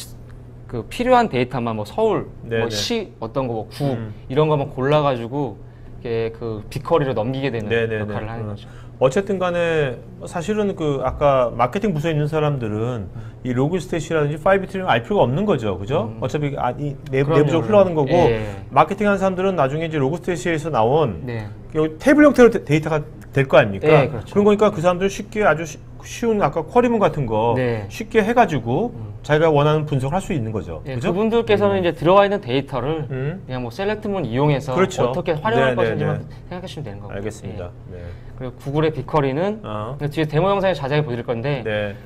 그 필요한 데이터만 뭐 서울, 네네. 뭐 시 어떤 거 뭐 구 이런 거만 골라가지고 이게 그 빅쿼리로 넘기게 되는 네네네. 역할을 하는 거죠. 어쨌든 간에 사실은 그 아까 마케팅 부서에 있는 사람들은 이 로그스탯이라든지 5비트를 알 필요가 없는 거죠. 그죠? 어차피 이 내부적으로 흘러가는 거고 예. 마케팅 하는 사람들은 나중에 이제 로그스탯에서 나온 네. 테이블 형태로 데이터가 될 거 아닙니까? 네, 그렇죠. 그런 거니까 그 사람들은 쉽게 아주 쉬운 아까 쿼리문 같은 거 네. 쉽게 해가지고 자기가 원하는 분석을 할 수 있는 거죠. 예, 그죠? 그분들께서는 이제 들어와 있는 데이터를 음. 그냥 뭐 셀렉트문 이용해서 그렇죠. 어떻게 활용할 네네네. 것인지만 생각하시면 되는 거고요. 알겠습니다. 예. 네. 그리고 구글의 빅쿼리는 어. 뒤에 데모 영상에 자세히 보여드릴 건데 네.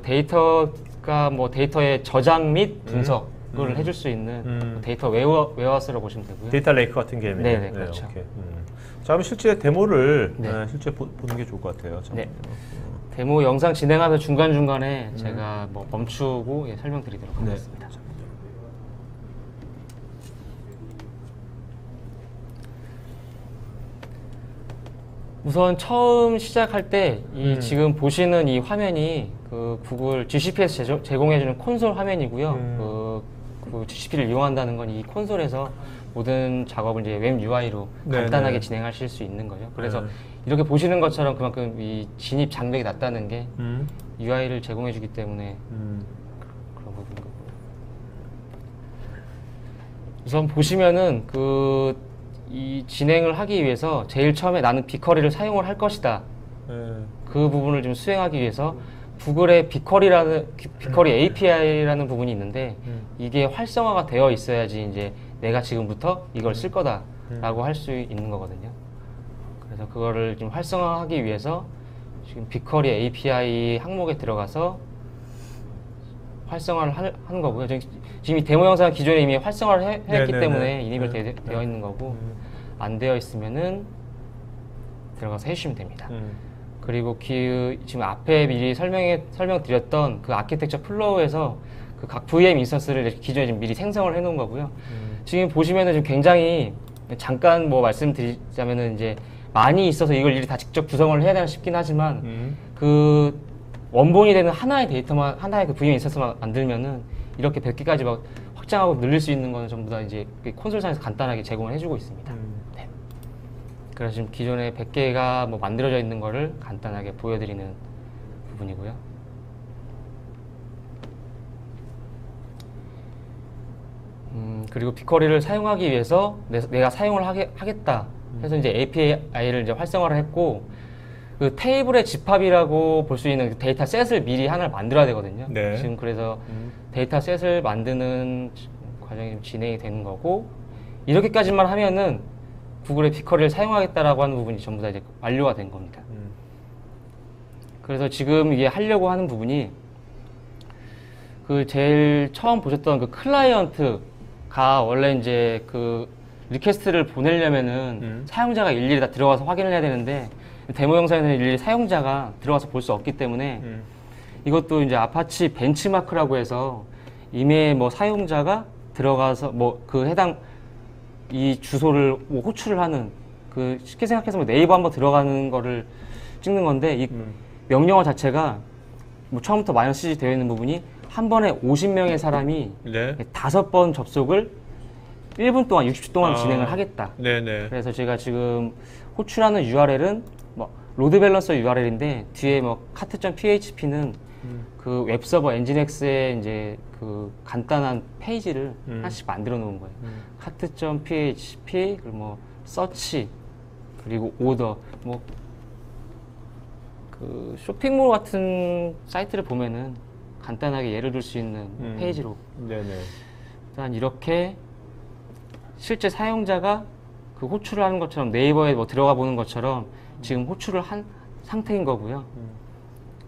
데이터가 뭐 데이터의 저장 및 분석을 해줄 수 있는 데이터 웨어하우스라고 보시면 되고요. 데이터 레이크 같은 개념이에요. 네네, 그렇죠. 오케이. 자, 그럼 실제 데모를 네. 실제 보는 게 좋을 것 같아요. 네. 데모 영상 진행하면서 중간중간에 제가 뭐 멈추고 설명드리도록 네. 하겠습니다. 우선 처음 시작할 때 이 지금 보시는 이 화면이 그 구글 GCP에서 제공해주는 콘솔 화면이고요. 그 GCP를 이용한다는 건 이 콘솔에서 모든 작업을 이제 웹 UI로 네, 간단하게 네. 진행하실 수 있는 거죠. 그래서 네. 이렇게 보시는 것처럼 그만큼 이 진입 장벽이 낮다는 게 UI를 제공해주기 때문에 그런 부분이고요. 우선 보시면은 이 진행을 하기 위해서 제일 처음에 나는 빅쿼리를 사용을 할 것이다. 그 부분을 좀 수행하기 위해서 구글의 빅쿼리 API라는 부분이 있는데 이게 활성화가 되어 있어야지 이제 내가 지금부터 이걸 쓸 거다라고 할 수 있는 거거든요. 그래서 그거를 좀 활성화하기 위해서 지금 빅쿼리 API 항목에 들어가서 활성화를 하는 거고요. 지금 이 데모 영상 기존에 이미 활성화를 했기 네네네. 때문에 이니벨 되어 있는 거고 안 되어 있으면은 들어가서 해주시면 됩니다. 그리고 지금 앞에 미리 설명드렸던 그 아키텍처 플로우에서 그 각 VM 인스턴스를 기존에 지금 미리 생성을 해놓은 거고요. 지금 보시면은 지금 굉장히 잠깐 뭐 말씀드리자면은 이제 많이 있어서 이걸 일일이 다 직접 구성을 해야 되나 싶긴 하지만 그 원본이 되는 하나의 데이터만 하나의 그 VM 인스턴스만 만들면은 이렇게 100개까지 막 확장하고 늘릴 수 있는 거는 전부 다 이제 콘솔상에서 간단하게 제공을 해주고 있습니다. 네. 그래서 지금 기존에 100개가 뭐 만들어져 있는 거를 간단하게 보여드리는 부분이고요. 그리고 빅쿼리를 사용하기 위해서 내가 사용을 하겠다 해서 이제 API를 이제 활성화를 했고 그 테이블의 집합이라고 볼 수 있는 데이터 셋을 미리 하나를 만들어야 되거든요. 네. 지금 그래서 데이터 셋을 만드는 과정이 좀 진행이 되는 거고 이렇게까지만 하면은 구글의 빅쿼리를 사용하겠다라고 하는 부분이 전부 다 이제 완료가 된 겁니다. 그래서 지금 이게 하려고 하는 부분이 그 제일 처음 보셨던 그 클라이언트가 원래 이제 그 리퀘스트를 보내려면은 사용자가 일일이 다 들어가서 확인을 해야 되는데 데모 영상에는 일일이 사용자가 들어가서 볼 수 없기 때문에 이것도 이제 아파치 벤치마크라고 해서 이미 뭐 사용자가 들어가서 뭐 그 해당 이 주소를 뭐 호출을 하는 그 쉽게 생각해서 뭐 네이버 한번 들어가는 거를 찍는 건데 이 명령어 자체가 뭐 처음부터 마이너스 CG 되어 있는 부분이 한 번에 50명의 사람이 네. 5번 접속을 1분 동안 60초 동안 진행을 하겠다. 네네. 그래서 제가 지금 호출하는 URL은 뭐 로드 밸런서 URL인데 뒤에 뭐 카트.php는 그 웹서버 엔진엑스의 이제 그 간단한 페이지를 하나씩 만들어 놓은 거예요. 카트.php 그리고 뭐 서치 그리고 오더 뭐 그 쇼핑몰 같은 사이트를 보면은 간단하게 예를 들 수 있는 페이지로 네네. 일단 이렇게 실제 사용자가 그 호출을 하는 것처럼 네이버에 뭐 들어가 보는 것처럼 지금 호출을 한 상태인 거고요.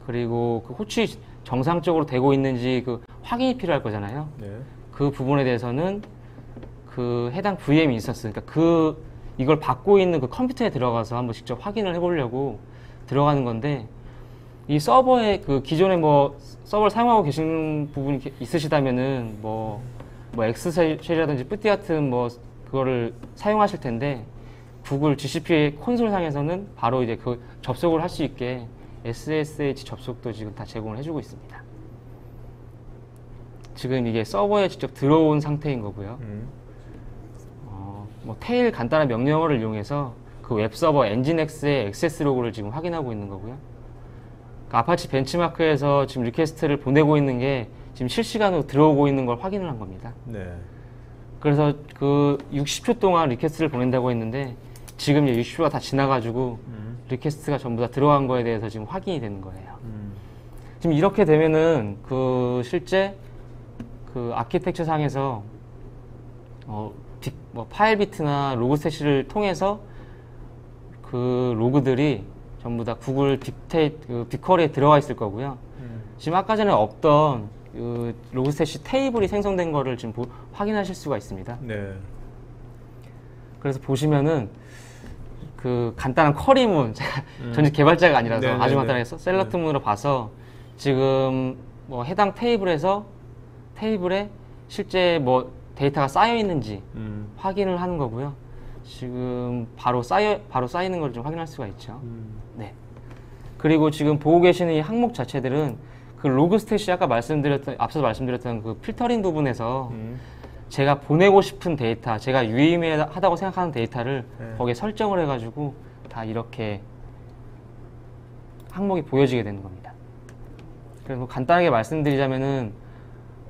그리고 그 호출이 정상적으로 되고 있는지 그 확인이 필요할 거잖아요. 네. 그 부분에 대해서는 그 해당 VM 인스턴스, 그러니까 이걸 받고 있는 그 컴퓨터에 들어가서 한번 직접 확인을 해보려고 들어가는 건데, 이 서버에 그 기존에 뭐 서버를 사용하고 계시는 부분이 있으시다면은 뭐 엑스쉘이라든지 뿌띠 같은 뭐 그거를 사용하실 텐데, 구글 GCP 콘솔 상에서는 바로 이제 그 접속을 할 수 있게 SSH 접속도 지금 다 제공을 해주고 있습니다. 지금 이게 서버에 직접 들어온 상태인 거고요. 뭐 테일 간단한 명령어를 이용해서 그 웹서버 엔진X의 액세스 로그를 지금 확인하고 있는 거고요. 그 아파치 벤치마크에서 지금 리퀘스트를 보내고 있는 게 지금 실시간으로 들어오고 있는 걸 확인을 한 겁니다. 네. 그래서 그 60초 동안 리퀘스트를 보낸다고 했는데, 지금 이제 60초가 다 지나가지고 리퀘스트가 전부 다 들어간 거에 대해서 지금 확인이 되는 거예요. 지금 이렇게 되면은 그 실제 그 아키텍처 상에서 뭐 파일 비트나 로그 스태시를 통해서 그 로그들이 전부 다 구글 빅쿼리에 들어가 있을 거고요. 지금 아까 전에 없던 그 로그 스태시 테이블이 생성된 거를 지금 확인하실 수가 있습니다. 네. 그래서 보시면은 그 간단한 쿼리문, 제가 전직 개발자가 아니라서 네네네. 아주 간단하게 셀러트문으로 봐서 지금 뭐 해당 테이블에 실제 뭐 데이터가 쌓여 있는지 확인을 하는 거고요. 지금 바로 쌓이는 걸 좀 확인할 수가 있죠. 네. 그리고 지금 보고 계시는 이 항목 자체들은 그 로그 스탯이 아까 앞서 말씀드렸던 그 필터링 부분에서 제가 보내고 싶은 데이터, 제가 유의미하다고 생각하는 데이터를 거기에 설정을 해가지고 다 이렇게 항목이 보여지게 되는 겁니다. 그래서 뭐 간단하게 말씀드리자면은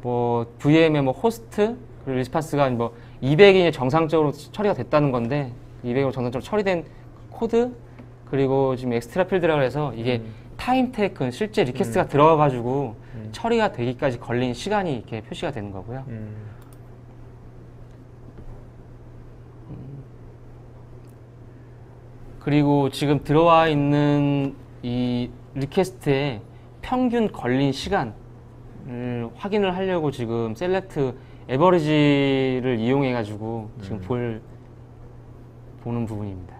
뭐 VM의 뭐 호스트 그리고 리스판스가 뭐 200이 정상적으로 처리가 됐다는 건데, 200으로 정상적으로 처리된 코드, 그리고 지금 엑스트라 필드라고 해서 이게 타임 테이큰, 실제 리퀘스트가 들어가가지고 처리가 되기까지 걸린 시간이 이렇게 표시가 되는 거고요. 그리고 지금 들어와 있는 이 리퀘스트의 평균 걸린 시간을 확인을 하려고 지금 셀렉트 에버리지를 이용해 가지고 지금 보는 부분입니다.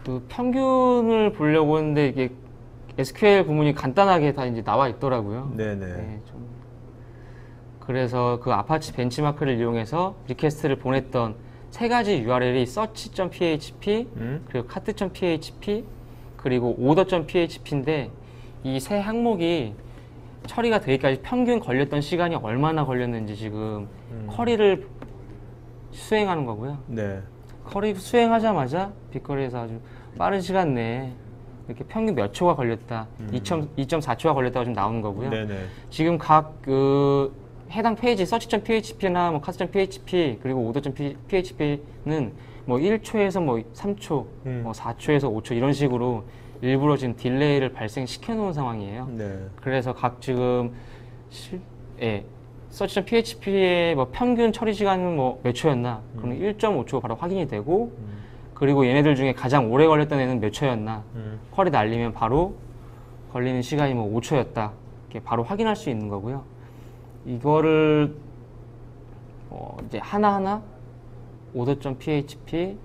그 평균을 보려고 했는데 이게 SQL 구문이 간단하게 다 이제 나와 있더라고요. 네네. 네, 그래서 그 아파치 벤치마크를 이용해서 리퀘스트를 보냈던 세 가지 URL이 search.php, 그리고 cart.php, 그리고 order.php인데, 이 세 항목이 처리가 되기까지 평균 걸렸던 시간이 얼마나 걸렸는지 지금 쿼리를 수행하는 거고요. 네. 쿼리 수행하자마자 빅쿼리에서 아주 빠른 시간 내에 이렇게 평균 몇 초가 걸렸다, 2.4초가 걸렸다고 지금 나오는 거고요. 네네. 지금 각 그 해당 페이지 search.php나 뭐 cart.php 그리고 order.php는 뭐 1초에서 뭐 3초, 뭐 4초에서 5초 이런 식으로 일부러 지금 딜레이를 발생시켜 놓은 상황이에요. 네. 그래서 각 지금 search.php의 뭐 평균 처리 시간은 뭐 몇 초였나? 그러면 1.5초 바로 확인이 되고, 그리고 얘네들 중에 가장 오래 걸렸던 애는 몇 초였나? 쿼리 날리면 바로 걸리는 시간이 뭐 5초였다. 이렇게 바로 확인할 수 있는 거고요. 이거를 이제 하나하나 order.php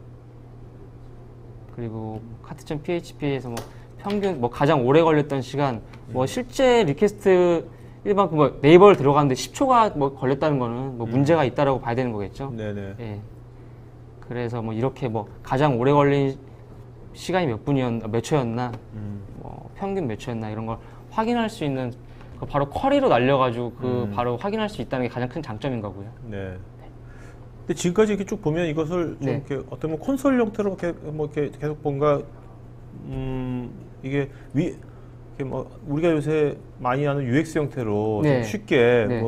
그리고 cart.php에서 뭐 평균 뭐 가장 오래 걸렸던 시간, 뭐 실제 리퀘스트 일반 뭐 네이버를 들어가는데 10초가 뭐 걸렸다는 거는 뭐 문제가 있다라고 봐야 되는 거겠죠. 네네. 예. 그래서 뭐 이렇게 뭐 가장 오래 걸린 시간이 몇 초였나, 뭐 평균 몇 초였나 이런 걸 확인할 수 있는, 바로 쿼리로 날려가지고 바로 확인할 수 있다는 게 가장 큰 장점인 거고요. 네. 근데 지금까지 이렇게 쭉 보면 이것을 좀 네. 이렇게 어떤 뭐 콘솔 형태로 이렇게 계속 뭔가 이게 이게 뭐 우리가 요새 많이 하는 UX 형태로 네. 좀 쉽게 네.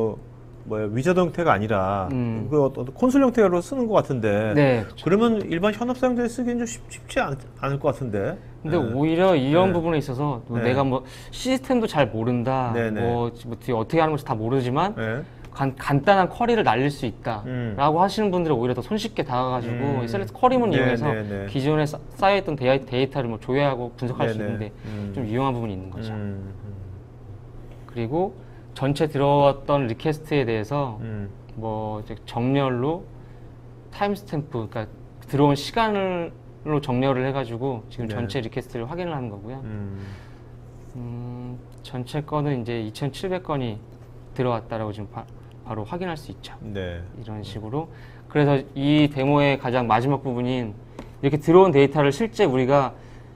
위자드 형태가 아니라 그 어떤 콘솔 형태로 쓰는 것 같은데. 네. 그러면 일반 현업 사용자에 쓰기는 좀 쉽지 않을 것 같은데. 근데 네. 오히려 이런 네. 부분에 있어서 네. 내가 뭐 시스템도 잘 모른다, 네네. 뭐 뒤에 어떻게 하는 건지 다 모르지만 네. 간단한 쿼리를 날릴 수 있다라고 하시는 분들은 오히려 더 손쉽게 다가가지고 이 셀렉트 쿼리문 네, 이용해서 네, 네. 기존에 쌓여있던 데이터를 뭐 조회하고 분석할 수 네네. 있는데 좀 유용한 부분이 있는 거죠. 그리고 전체 들어왔던 리퀘스트에 대해서 뭐 이제 정렬로 타임스탬프, 그러니까 들어온 시간으로 정렬을 해가지고 지금 네. 전체 리퀘스트를 확인을 하는 거고요. 전체 건은 이제 2,700건이 들어왔다라고 지금 바로 확인할 수 있죠. 네. 이런 식으로. 그래서 이 데모의 가장 마지막 부분인 이렇게 들어온 데이터를 실제 우리가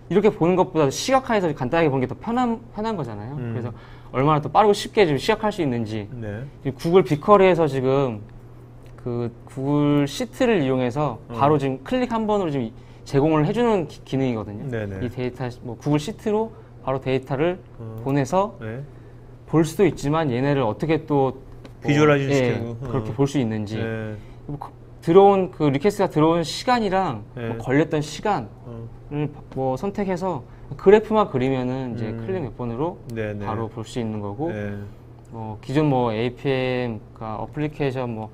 이렇게 보는 것보다 시각화해서 간단하게 보는 게 더 편한 거잖아요. 그래서 얼마나 더 빠르고 쉽게 지금 시각할 수 있는지. 네. 구글 빅쿼리에서 지금 그 구글 시트를 이용해서 바로 지금 클릭 한 번으로 지금 제공을 해주는 기능이거든요. 네네. 이 데이터, 뭐 구글 시트로 바로 데이터를 보내서 네. 볼 수도 있지만 얘네를 어떻게 또 비주얼라이징 예, 시키고. 그렇게 볼 수 있는지. 네. 들어온 그 리퀘스트가 들어온 시간이랑 네. 뭐 걸렸던 시간을 뭐 선택해서 그래프만 그리면은 이제 클릭 몇 번으로 네네. 바로 볼 수 있는 거고 네. 기존 뭐 APM, 그러니까 어플리케이션 뭐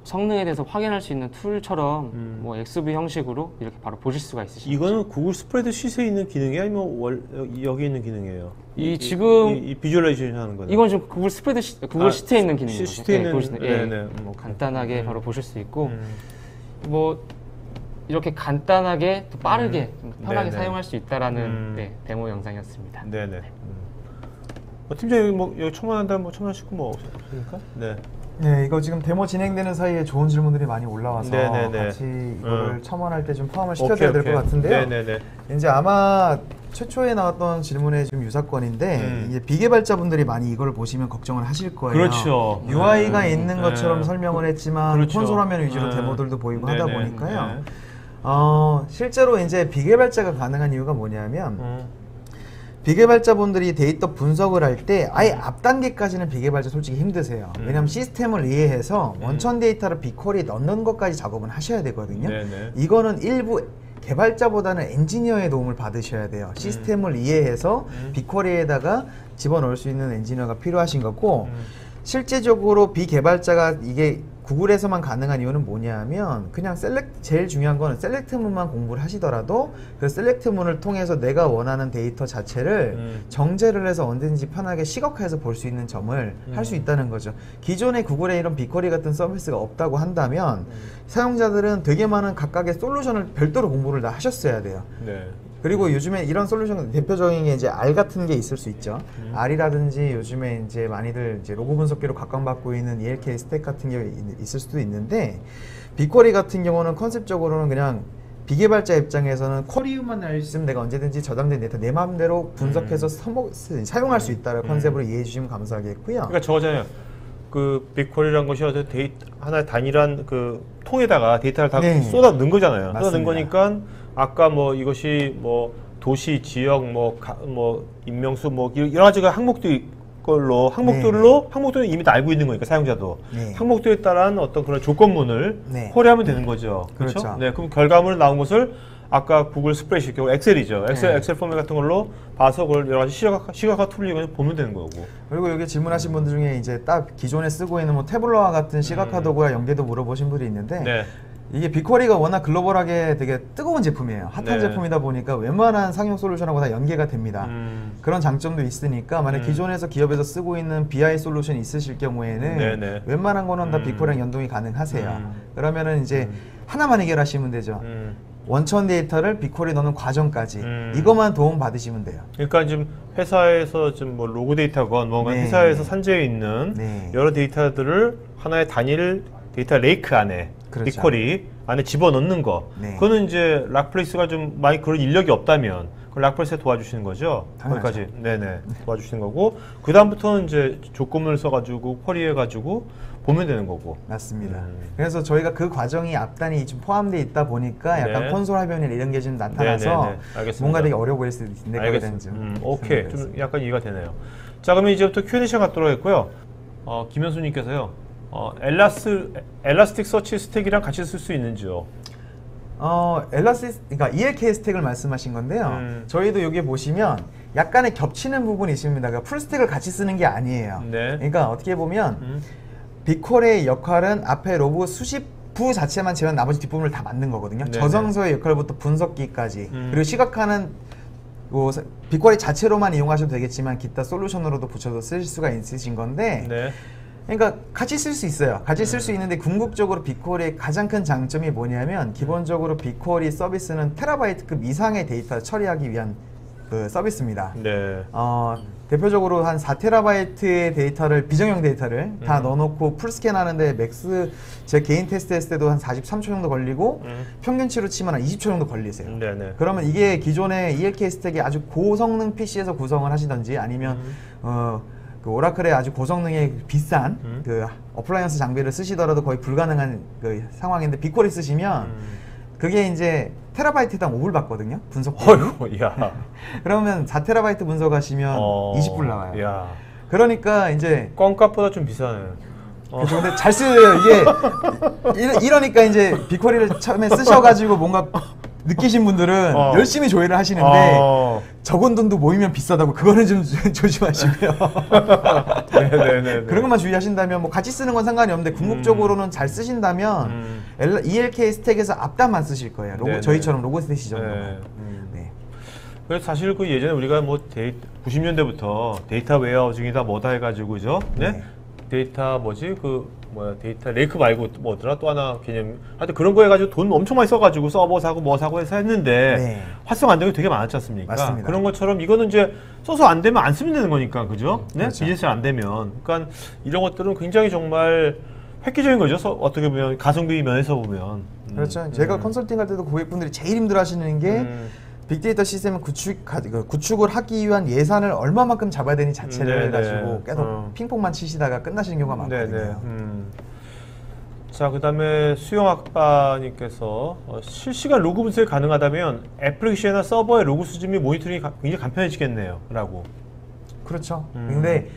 성능에 대해서 확인할 수 있는 툴처럼 뭐 XV 형식으로 이렇게 바로 보실 수가 있으시죠. 이거는 구글 스프레드시트에 있는 기능이 아니면 여기 있는 기능이에요? 지금 이 비주얼라이제이션 하는 거는? 이건 지금 구글 구글 시트에 있는 기능이에요. 시트에 있는 예, 간단하게 바로 보실 수 있고 뭐 이렇게 간단하게 또 빠르게 좀 편하게 네네. 사용할 수 있다라는 데모 영상이었습니다. 네네. 팀장님 뭐 여기 첨언한다면 뭐 첨언하시고 뭐 없습니까? 네. 네, 이거 지금 데모 진행되는 사이에 좋은 질문들이 많이 올라와서 네네네. 같이 이거를 첨언할 때 좀 포함을 시켜줘야 될 것 같은데요. 네네네. 이제 아마 최초에 나왔던 질문의 지금 유사건인데 이제 비개발자분들이 많이 이걸 보시면 걱정을 하실 거예요. 그렇죠. UI가 있는 것처럼 설명을 했지만 그렇죠. 콘솔 화면 위주로 데모들도 보이고 하다 네네. 보니까요. 네. 실제로 이제 비개발자가 가능한 이유가 뭐냐면 비개발자분들이 데이터 분석을 할 때 아예 앞 단계까지는 비개발자 솔직히 힘드세요. 왜냐하면 시스템을 이해해서 원천 데이터를 빅쿼리에 넣는 것까지 작업은 하셔야 되거든요. 네네. 이거는 일부 개발자보다는 엔지니어의 도움을 받으셔야 돼요. 시스템을 이해해서 빅쿼리에다가 집어넣을 수 있는 엔지니어가 필요하신 거고 실제적으로 비개발자가 이게 구글에서만 가능한 이유는 뭐냐면 그냥 제일 중요한 거는 셀렉트문만 공부를 하시더라도 그 셀렉트문을 통해서 내가 원하는 데이터 자체를 정제를 해서 언제든지 편하게 시각화해서 볼 수 있는 점을 할 수 있다는 거죠. 기존에 구글에 이런 빅쿼리 같은 서비스가 없다고 한다면 사용자들은 되게 많은 각각의 솔루션을 별도로 공부를 다 하셨어야 돼요. 네. 그리고 요즘에 이런 솔루션 대표적인 게 이제 R 같은 게 있을 수 있죠. R이라든지 요즘에 이제 많이들 이제 로고 분석기로 각광받고 있는 ELK 스택 같은 게 있을 수도 있는데 빅쿼리 같은 경우는 컨셉적으로는 그냥 비개발자 입장에서는 쿼리만 알려주면 내가 언제든지 저장된 데이터 내 마음대로 분석해서 사용할 수 있다는 컨셉으로 이해해 주시면 감사하겠고요. 그러니까 저거잖아요. 그 빅쿼리라는 것이 어떤 하나의 단일한 그 통에다가 데이터를 다 네. 쏟아 넣은 거잖아요. 쏟아 맞습니다. 넣은 거니까 아까 뭐 이것이 뭐 도시, 지역, 뭐 인명수 뭐 여러 가지가 항목들은 이미 다 알고 있는 거니까 사용자도 네. 항목들에 따른 어떤 그런 조건문을 네. 호리하면 되는 거죠. 그렇죠? 그렇죠. 네, 그럼 결과물로 나온 것을 아까 구글 스프레드시트, 결국 엑셀이죠. 엑셀 포맷 같은 걸로 봐서 그걸 여러 가지 시각화 툴을 이용해서 보면 되는 거고. 그리고 여기 질문하신 분들 중에 이제 딱 기존에 쓰고 있는 뭐 태블러와 같은 시각화 도구와 연계도 물어보신 분이 있는데 네. 이게 빅쿼리가 워낙 글로벌하게 되게 뜨거운 제품이에요. 핫한 네. 제품이다 보니까 웬만한 상용 솔루션하고 다 연계가 됩니다. 그런 장점도 있으니까 만약 기존에서 기업에서 쓰고 있는 BI 솔루션이 있으실 경우에는 네네. 웬만한 거는 다 빅쿼리랑 연동이 가능하세요. 그러면은 이제 하나만 해결하시면 되죠. 원천 데이터를 빅쿼리 넣는 과정까지 이것만 도움 받으시면 돼요. 그러니까 지금 회사에서 좀 뭐 로그 데이터건 뭔가 네. 회사에서 산재해 있는 네. 여러 데이터들을 하나의 단일 데이터 레이크 안에 그렇죠. 빅쿼리 안에 집어넣는 거. 네. 그거는 이제 락플레이스가 좀 많이 그런 인력이 없다면 그 락플레이스에 도와주시는 거죠. 당연하죠. 거기까지 네네 도와주시는 거고 그 다음부터는 이제 조건을 써가지고 쿼리해가지고 보면 되는 거고. 맞습니다. 그래서 저희가 그 과정이 앞단이 좀 포함되어 있다 보니까 약간 네. 콘솔 화면에 이런 게 좀 나타나서 네네네. 알겠습니다. 뭔가 되게 어려워 보일 수도 있는데 그거에 대한 좀 오케이. 좀 약간 이해가 되네요. 자, 그러면 이제부터 Q&A 시간 갖도록 했고요. 김현수님께서요. 엘라스틱 서치 스택이랑 같이 쓸 수 있는지요? 그러니까 ELK 스택을 말씀하신 건데요. 저희도 여기 보시면 약간의 겹치는 부분이 있습니다. 그러니까 풀스택을 같이 쓰는 게 아니에요. 네. 그러니까 어떻게 보면 빅쿼리의 역할은 앞에 로브 수십부 자체만 제외한 나머지 뒷부분을 다 만든 거거든요. 네네. 저장소의 역할부터 분석기까지 그리고 시각화는 빅쿼리 자체로만 이용하셔도 되겠지만 기타 솔루션으로도 붙여서 쓰실 수가 있으신 건데 네. 그러니까 같이 쓸 수 있어요. 같이 쓸 수 있는데 궁극적으로 빅쿼리의 가장 큰 장점이 뭐냐면 기본적으로 빅쿼리 서비스는 테라바이트급 이상의 데이터를 처리하기 위한 그 서비스입니다. 네. 대표적으로 한 4TB의 데이터를 비정형 데이터를 다 넣어놓고 풀스캔 하는데 맥스 제 개인 테스트 했을 때도 한 43초 정도 걸리고 평균치로 치면 한 20초 정도 걸리세요. 네네. 그러면 이게 기존의 ELK 스택이 아주 고성능 PC에서 구성을 하시던지 아니면 그 오라클의 아주 고성능의 비싼 그 어플라이언스 장비를 쓰시더라도 거의 불가능한 그 상황인데 빅쿼리 쓰시면 그게 이제 테라바이트당 5불 받거든요. 분석비용이. 어이구, 야. 그러면 4TB 분석하시면 20불 나와요. 야. 그러니까 이제 껌값보다 좀 비싸네. 그렇죠. 근데 잘 쓰여요. 이게 이러니까 이제 빅쿼리를 처음에 쓰셔가지고 뭔가 느끼신 분들은 열심히 조회를 하시는데 적은 돈도 모이면 비싸다고 그거는 좀 조심하시고요. 네네네. 그런 것만 주의하신다면 뭐 같이 쓰는 건 상관이 없는데 궁극적으로는 잘 쓰신다면 ELK 스택에서 앞단만 쓰실 거예요. 저희처럼 로고 스탯이 정도만. 네. 그래서 사실 그 예전에 우리가 뭐 90년대부터 데이터 웨어하우징이다 뭐다 해가지고 그죠? 네? 데이터 뭐지 데이터 레이크 말고 뭐더라 또 하나 개념 하여튼 그런 거 해가지고 돈 엄청 많이 써가지고 서버 사고 뭐 사고 해서 했는데 활성 안 되는 게 되게 많았지 않습니까? 맞습니다. 그런 것처럼 이거는 이제 써서 안 되면 안 쓰면 되는 거니까 그죠? 네? 그렇죠. 비즈니스 안 되면 그러니까 이런 것들은 굉장히 정말 획기적인 거죠. 어떻게 보면 가성비 면에서 보면 그렇죠. 제가 컨설팅 할 때도 고객분들이 제일 힘들어하시는 게 빅데이터 시스템을 구축을 하기 위한 예산을 얼마만큼 잡아야 되니 자체를 가지고 계속 핑퐁만 치시다가 끝나시는 경우가 많거든요. 자, 그 다음에 수영학과님께서 실시간 로그 분석이 가능하다면 애플리케이션이나 서버의 로그 수집 및 모니터링이 굉장히 간편해지겠네요 라고. 그렇죠. 근데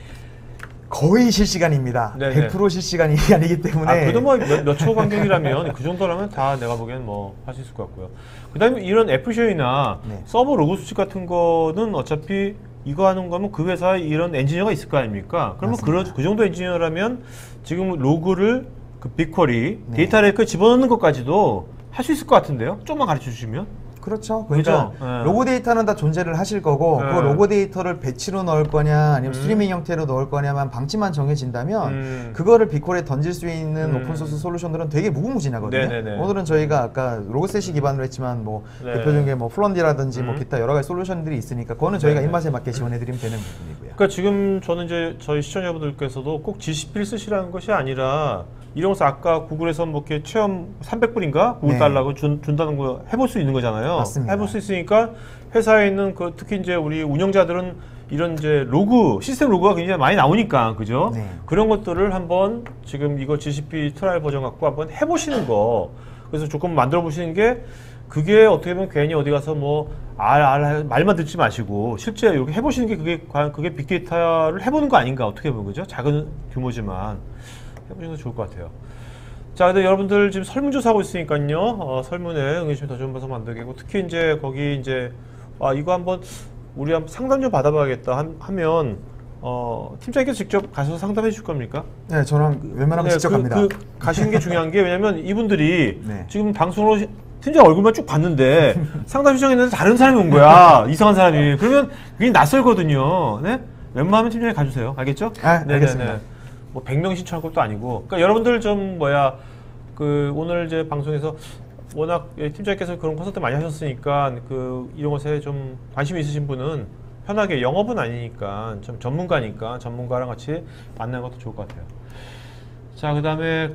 거의 실시간입니다. 네네. 100% 실시간이 아니기 때문에. 그래도 뭐 몇 초 간격이라면 그 정도라면 다 내가 보기엔 뭐 할 수 있을 것 같고요. 그 다음에 이런 애플리케이션이나 서버 로그 수집 같은 거는 어차피 이거 하는 거면 그 회사에 이런 엔지니어가 있을 거 아닙니까? 그러면 그 정도 엔지니어라면 지금 로그를 그 빅쿼리 데이터 레이크에 집어넣는 것까지도 할 수 있을 것 같은데요? 좀만 가르쳐 주시면. 그렇죠. 그러니까 로그 데이터는 다 존재를 하실 거고 그 로그 데이터를 배치로 넣을 거냐 아니면 스트리밍 형태로 넣을 거냐만 방침만 정해진다면 그거를 빅쿼리에 던질 수 있는 오픈소스 솔루션들은 되게 무궁무진하거든요. 네네네. 오늘은 저희가 아까 로그셋이 기반으로 했지만 뭐 대표적인 게 뭐 플런디라든지 뭐 기타 여러 가지 솔루션들이 있으니까 그거는 저희가 입맛에 맞게 지원해드리면 되는 부분이고요. 그러니까 지금 저는 이제 저희 시청자분들께서도 꼭 GCP를 쓰시라는 것이 아니라 이런 것을 아까 구글에서 뭐 이렇게 체험 300불인가 구글 달라고 준다는 거 해볼 수 있는 거잖아요. 맞습니다. 해볼 수 있으니까 회사에 있는 그 특히 이제 우리 운영자들은 이런 이제 로그 시스템 로그가 굉장히 많이 나오니까 그죠? 그런 것들을 한번 지금 이거 GCP 트라이얼 버전 갖고 한번 해보시는 거. 그래서 조금 만들어 보시는 게 그게 어떻게 보면 괜히 어디 가서 뭐 말만 듣지 마시고 실제 이렇게 해보시는 게 그게 과연 그게 빅데이터를 해보는 거 아닌가 어떻게 보면 그죠? 작은 규모지만. 해보시는 게 좋을 것 같아요. 자, 근데 여러분들 지금 설문조사 하고 있으니까요. 설문에 응해주시면 더 좋은 방송 만들겠고, 특히 이제 거기 이제 이거 한번 우리 한번 상담 좀 받아봐야겠다 하면 팀장님께서 직접 가셔서 상담해 주실 겁니까? 네, 저는 웬만하면 직접 갑니다. 가시는 게 중요한 게 왜냐면 이분들이 지금 방송으로 팀장 얼굴만 쭉 봤는데 상담 신청했는데 다른 사람이 온 거야. 이상한 사람이. 그러면 굉장히 낯설거든요. 네? 웬만하면 팀장님 가주세요. 알겠죠? 알겠습니다. 뭐 100명 신청할 것도 아니고. 그러니까 여러분들 좀 오늘 이제 방송에서 워낙 팀장님께서 그런 콘서트 많이 하셨으니까 이런 것에 좀 관심이 있으신 분은 편하게 영업은 아니니까 좀 전문가니까 전문가랑 같이 만나는 것도 좋을 것 같아요. 자, 그다음에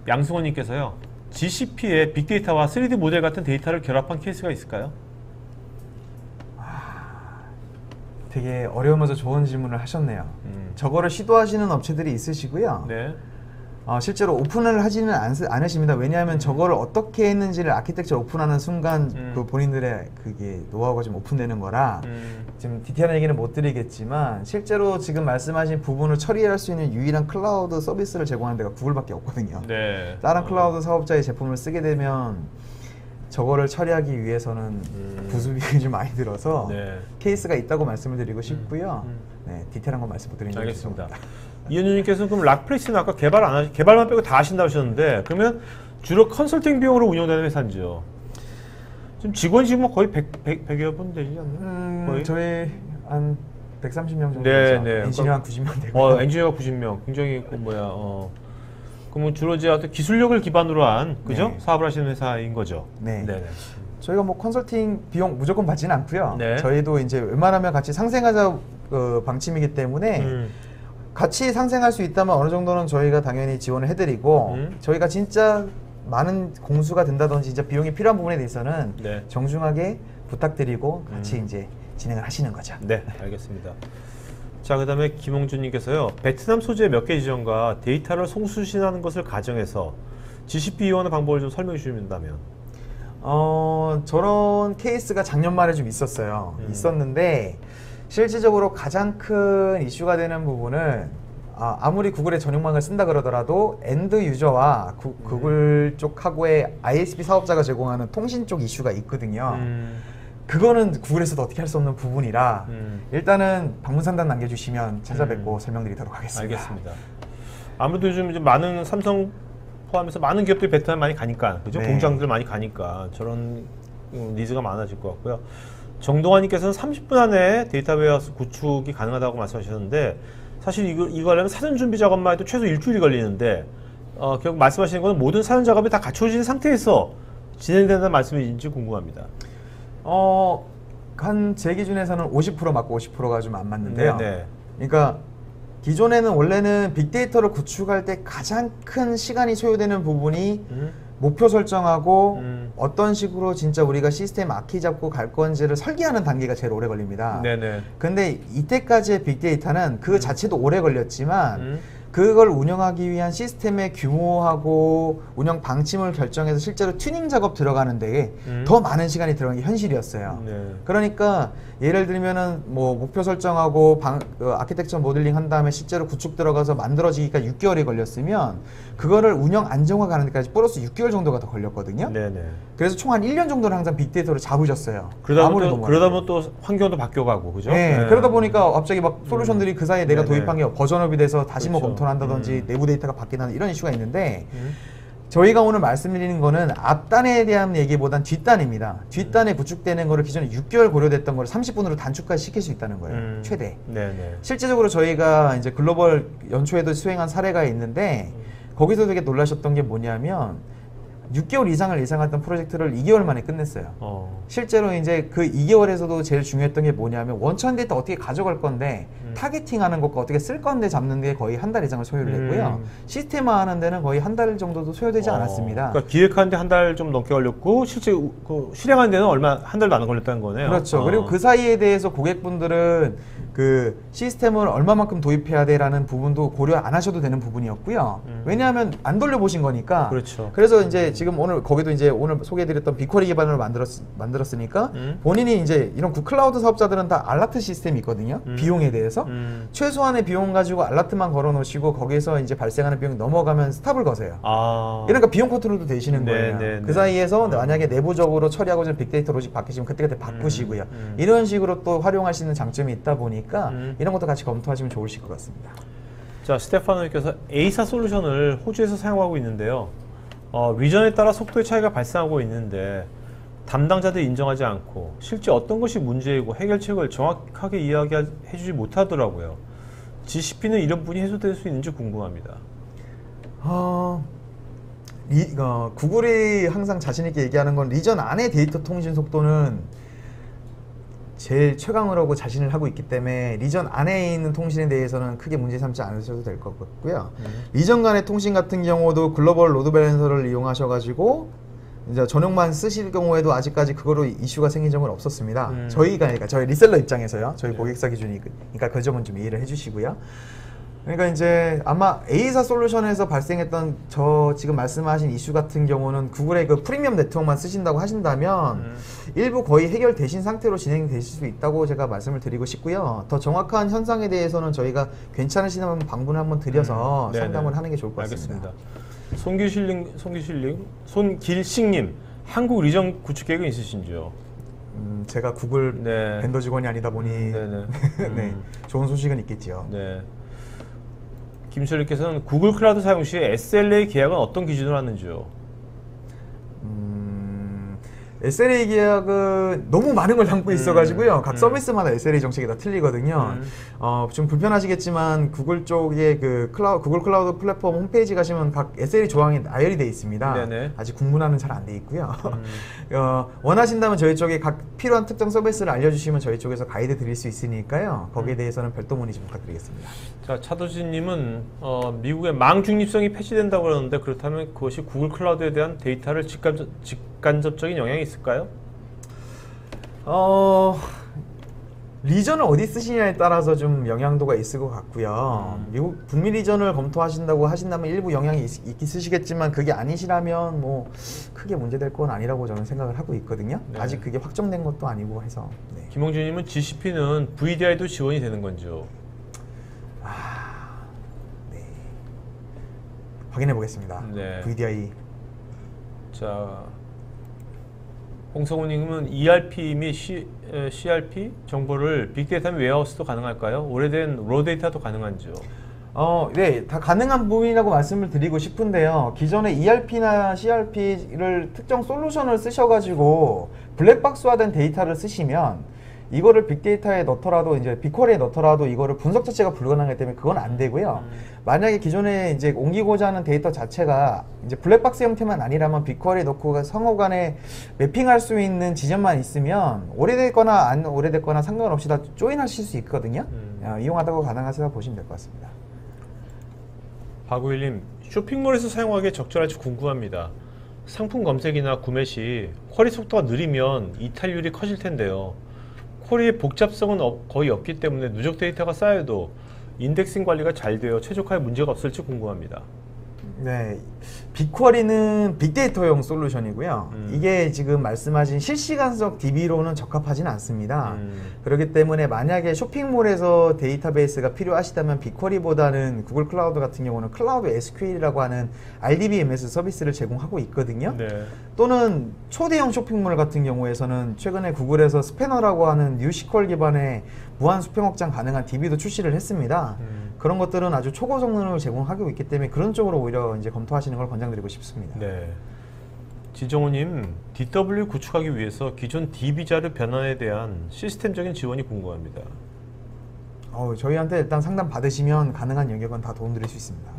양승원님께서요. GCP에 빅데이터와 3D 모델 같은 데이터를 결합한 케이스가 있을까요? 되게 어려우면서 좋은 질문을 하셨네요. 저거를 시도하시는 업체들이 있으시고요. 네. 실제로 오픈을 하지는 않으십니다. 왜냐하면 저거를 어떻게 했는지를 아키텍처 오픈하는 순간 그 본인들의 그게 노하우가 좀 오픈되는 거라 지금 디테일한 얘기는 못 드리겠지만 실제로 지금 말씀하신 부분을 처리할 수 있는 유일한 클라우드 서비스를 제공하는 데가 구글밖에 없거든요. 네. 다른 클라우드 사업자의 제품을 쓰게 되면 저거를 처리하기 위해서는 부수비용이 좀 많이 들어서 케이스가 있다고 말씀을 드리고 싶고요. 디테일한 건 말씀 못 드리는 알겠습니다. 이현주님께서는 그럼 락플레이스는 아까 개발만 빼고 다 하신다고 하셨는데 그러면 주로 컨설팅 비용으로 운영되는 회사인지요? 지금 직원이 지금 뭐 거의 100여 분 되지 않나요? 거의? 저희 한 130명 정도 네, 되죠. 네. 엔지니어 한 90명 되고. 엔지니어가 90명. 굉장히 그러면 주로 이제 어떤 기술력을 기반으로 한 그죠? 네. 사업을 하시는 회사인 거죠. 네. 네네. 저희가 뭐 컨설팅 비용 무조건 받지는 않고요. 네. 저희도 이제 웬만하면 같이 상생하자 방침이기 때문에 같이 상생할 수 있다면 어느 정도는 저희가 당연히 지원을 해드리고 저희가 진짜 많은 공수가 된다든지 진짜 비용이 필요한 부분에 대해서는 네. 정중하게 부탁드리고 같이 이제 진행을 하시는 거죠. 네, 알겠습니다. 자, 그다음에 김홍준님께서요. 베트남 소재 몇 개 지점과 데이터를 송수신하는 것을 가정해서 GCP 이용하는 방법을 좀 설명해 주신다면. 저런 케이스가 작년 말에 좀 있었어요. 있었는데 실질적으로 가장 큰 이슈가 되는 부분은 아무리 구글의 전용망을 쓴다 그러더라도 엔드 유저와 구글 쪽하고의 ISP 사업자가 제공하는 통신 쪽 이슈가 있거든요. 그거는 구글에서도 어떻게 할 수 없는 부분이라 일단은 방문 상담 남겨주시면 찾아뵙고 설명드리도록 하겠습니다. 알겠습니다. 아무래도 요즘 이제 많은 삼성 포함해서 많은 기업들이 베트남 많이 가니까 그죠? 네. 공장들 많이 가니까 저런 니즈가 많아질 것 같고요. 정동환님께서는 30분 안에 데이터 웨어하우스 구축이 가능하다고 말씀하셨는데 사실 이거 하려면 사전 준비 작업만 해도 최소 일주일이 걸리는데 결국 말씀하시는 건 모든 사전 작업이 다 갖춰진 상태에서 진행된다는 말씀이신지 궁금합니다. 한 제 기준에서는 50% 맞고 50%가 좀 안 맞는데요. 네네. 그러니까 기존에는 원래는 빅데이터를 구축할 때 가장 큰 시간이 소요되는 부분이 목표 설정하고 어떤 식으로 진짜 우리가 시스템 아키 잡고 갈 건지를 설계하는 단계가 제일 오래 걸립니다. 네네. 근데 이때까지의 빅데이터는 그 자체도 오래 걸렸지만 그걸 운영하기 위한 시스템의 규모하고 운영 방침을 결정해서 실제로 튜닝 작업 들어가는 데에 더 많은 시간이 들어간 게 현실이었어요. 네. 그러니까 예를 들면은 뭐 목표 설정하고 아키텍처 모델링 한 다음에 실제로 구축 들어가서 만들어지기까지 6개월이 걸렸으면 그거를 운영 안정화 가는 데까지 플러스 6개월 정도가 더 걸렸거든요. 네네. 그래서 총 한 1년 정도는 항상 빅데이터를 잡으셨어요. 그러다 보면 또 환경도 바뀌어가고 그죠? 네. 그러다 보니까 갑자기 막 솔루션들이 그 사이에 내가 네네. 도입한 게 버전업이 돼서 다시 뭐 그렇죠. 검토를 한다든지 내부 데이터가 바뀌는 이런 이슈가 있는데 저희가 오늘 말씀드리는 거는 앞단에 대한 얘기보단 뒷단입니다. 뒷단에 구축되는 거를 기존에 6개월 고려됐던 거를 30분으로 단축까지 시킬 수 있다는 거예요. 최대. 네네. 실제적으로 저희가 이제 글로벌 연초에도 수행한 사례가 있는데 거기서 되게 놀라셨던 게 뭐냐면 6개월 이상을 예상했던 프로젝트를 2개월 만에 끝냈어요. 실제로 이제 그 2개월에서도 제일 중요했던 게 뭐냐면 원천 데이터 어떻게 가져갈 건데 타겟팅하는 것과 어떻게 쓸 건데 잡는 게 거의 한 달 이상을 소요를 했고요. 시스템화 하는 데는 거의 한 달 정도도 소요되지 않았습니다. 그러니까 기획하는데 한 달 좀 넘게 걸렸고 실제 실행하는 데는 한 달도 안 걸렸다는 거네요. 그렇죠. 그리고 그 사이에 대해서 고객분들은 그 시스템을 얼마만큼 도입해야 돼라는 부분도 고려 안 하셔도 되는 부분이었고요. 왜냐하면 안 돌려보신 거니까. 그렇죠. 그래서 이제 지금 오늘 거기도 이제 오늘 소개해드렸던 빅쿼리 기반으로 만들었으니까 본인이 이제 이런 클라우드 사업자들은 다 알라트 시스템이 있거든요. 비용에 대해서 최소한의 비용 가지고 알라트만 걸어놓으시고 거기에서 이제 발생하는 비용이 넘어가면 스탑을 거세요. 그러니까 비용 컨트롤도 되시는 거예요. 그 사이에서 만약에 내부적으로 처리하고 있는 빅데이터 로직 바뀌시면 그때그때 바꾸시고요. 이런 식으로 또 활용할 수 있는 장점이 있다 보니까 이런 것도 같이 검토하시면 좋으실 것 같습니다. 자, 스테파노님께서 A사 솔루션을 호주에서 사용하고 있는데요. 리전에 따라 속도의 차이가 발생하고 있는데 담당자들이 인정하지 않고 실제 어떤 것이 문제이고 해결책을 정확하게 이야기해주지 못하더라고요. GCP는 이런 부분이 해소될 수 있는지 궁금합니다. 구글이 항상 자신 있게 얘기하는 건 리전 안의 데이터 통신 속도는 제일 최강으로고 자신을 하고 있기 때문에 리전 안에 있는 통신에 대해서는 크게 문제 삼지 않으셔도 될 것 같고요. 리전 간의 통신 같은 경우도 글로벌 로드 밸런서를 이용하셔가지고 이제 전용만 쓰실 경우에도 아직까지 그거로 이슈가 생긴 적은 없었습니다. 그러니까 저희 리셀러 입장에서요. 저희 고객사 기준이니까 그 점은 좀 이해를 해주시고요. 그러니까 이제 아마 A사 솔루션에서 발생했던 저 지금 말씀하신 이슈 같은 경우는 구글의 그 프리미엄 네트워크만 쓰신다고 하신다면 일부 거의 해결되신 상태로 진행되실 수 있다고 제가 말씀을 드리고 싶고요. 더 정확한 현상에 대해서는 저희가 괜찮으시다면 방문을 한번 드려서 상담을 하는 게 좋을 것 같습니다. 알겠습니다. 손길식님, 한국 리전 구축 계획은 있으신지요? 제가 구글 벤더 직원이 아니다 보니 네, 좋은 소식은 있겠지요. 네. 김철님께서는 구글 클라우드 사용 시 SLA 계약은 어떤 기준으로 하는지요? SLA 계약은 너무 많은 걸 담고 있어가지고요. 각 서비스마다 SLA 정책이 다 틀리거든요. 좀 불편하시겠지만 구글 쪽에 그 구글 클라우드 플랫폼 홈페이지 가시면 각 SLA 조항이 나열이 되어 있습니다. 네네. 아직 국문화는 잘 안 돼 있고요. 원하신다면 저희 쪽에 각 필요한 특정 서비스를 알려주시면 저희 쪽에서 가이드 드릴 수 있으니까요. 거기에 대해서는 별도 문의 좀 부탁드리겠습니다. 자, 차도진님은 미국의 망 중립성이 폐지된다고 그러는데 그렇다면 그것이 구글 클라우드에 대한 데이터를 직간접적인 영향이 있을까요? 리전을 어디 쓰시냐에 따라서 좀 영향도가 있을 것 같고요. 미국 북미 리전을 검토하신다고 하신다면 일부 영향이 있으시겠지만 그게 아니시라면 뭐 크게 문제될 건 아니라고 저는 생각을 하고 있거든요. 네. 아직 그게 확정된 것도 아니고 해서. 네. 김홍준님은 GCP는 VDI도 지원이 되는 건지요? 네. 확인해 보겠습니다. 네. VDI. 자, 홍성우님은 ERP 및 CRP 정보를 빅데이터 및 웨어하우스도 가능할까요? 오래된 로 데이터도 가능한지요? 네, 다 가능한 부분이라고 말씀을 드리고 싶은데요. 기존에 ERP나 CRP를 특정 솔루션을 쓰셔가지고 블랙박스화된 데이터를 쓰시면 이거를 빅데이터에 넣더라도 이제 빅쿼리에 넣더라도 이거를 분석 자체가 불가능하기 때문에 그건 안 되고요. 만약에 기존에 이제 옮기고자 하는 데이터 자체가 이제 블랙박스 형태만 아니라면 빅쿼리에 넣고 상호간에 매핑할 수 있는 지점만 있으면 오래됐거나 안 오래됐거나 상관없이 다 조인하실 수 있거든요. 이용하다고 가능하시다 보시면 될 것 같습니다. 박우일님, 쇼핑몰에서 사용하기에 적절할지 궁금합니다. 상품 검색이나 구매 시 쿼리 속도가 느리면 이탈률이 커질 텐데요. 쿼리의 복잡성은 거의 없기 때문에 누적 데이터가 쌓여도 인덱싱 관리가 잘 되어 최적화에 문제가 없을지 궁금합니다. 네, 빅쿼리는 빅데이터용 솔루션이고요. 이게 지금 말씀하신 실시간적 DB로는 적합하진 않습니다. 그렇기 때문에 만약에 쇼핑몰에서 데이터베이스가 필요하시다면 빅쿼리보다는 구글 클라우드 같은 경우는 클라우드 SQL이라고 하는 RDBMS 서비스를 제공하고 있거든요. 네. 또는 초대형 쇼핑몰 같은 경우에서는 최근에 구글에서 스패너라고 하는 뉴시퀄 기반의 무한 수평 확장 가능한 DB도 출시를 했습니다. 그런 것들은 아주 초고 성능을 제공하고 있기 때문에 그런 쪽으로 오히려 이제 검토하시는 걸 권장드리고 싶습니다. 네. 지정호님, DW 구축하기 위해서 기존 DB 자료 변환에 대한 시스템적인 지원이 궁금합니다. 저희한테 일단 상담 받으시면 가능한 영역은 다 도움드릴 수 있습니다.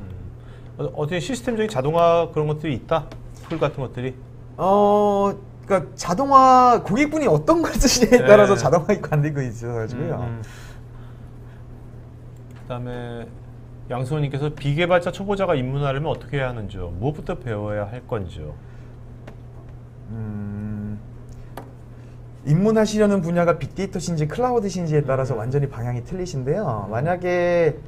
어떻게 시스템적인 자동화 그런 것들이 있다? 툴 같은 것들이? 그러니까 자동화 고객분이 어떤 걸 쓰시냐에 따라서 자동화 있고 안 되고 있어가지고요. 그다음에 양수호님께서 비개발자 초보자가 입문하려면 어떻게 해야 하는지요? 무엇부터 배워야 할 건지요? 입문하시려는 분야가 빅데이터신지 클라우드신지에 따라서 완전히 방향이 틀리신데요. 만약에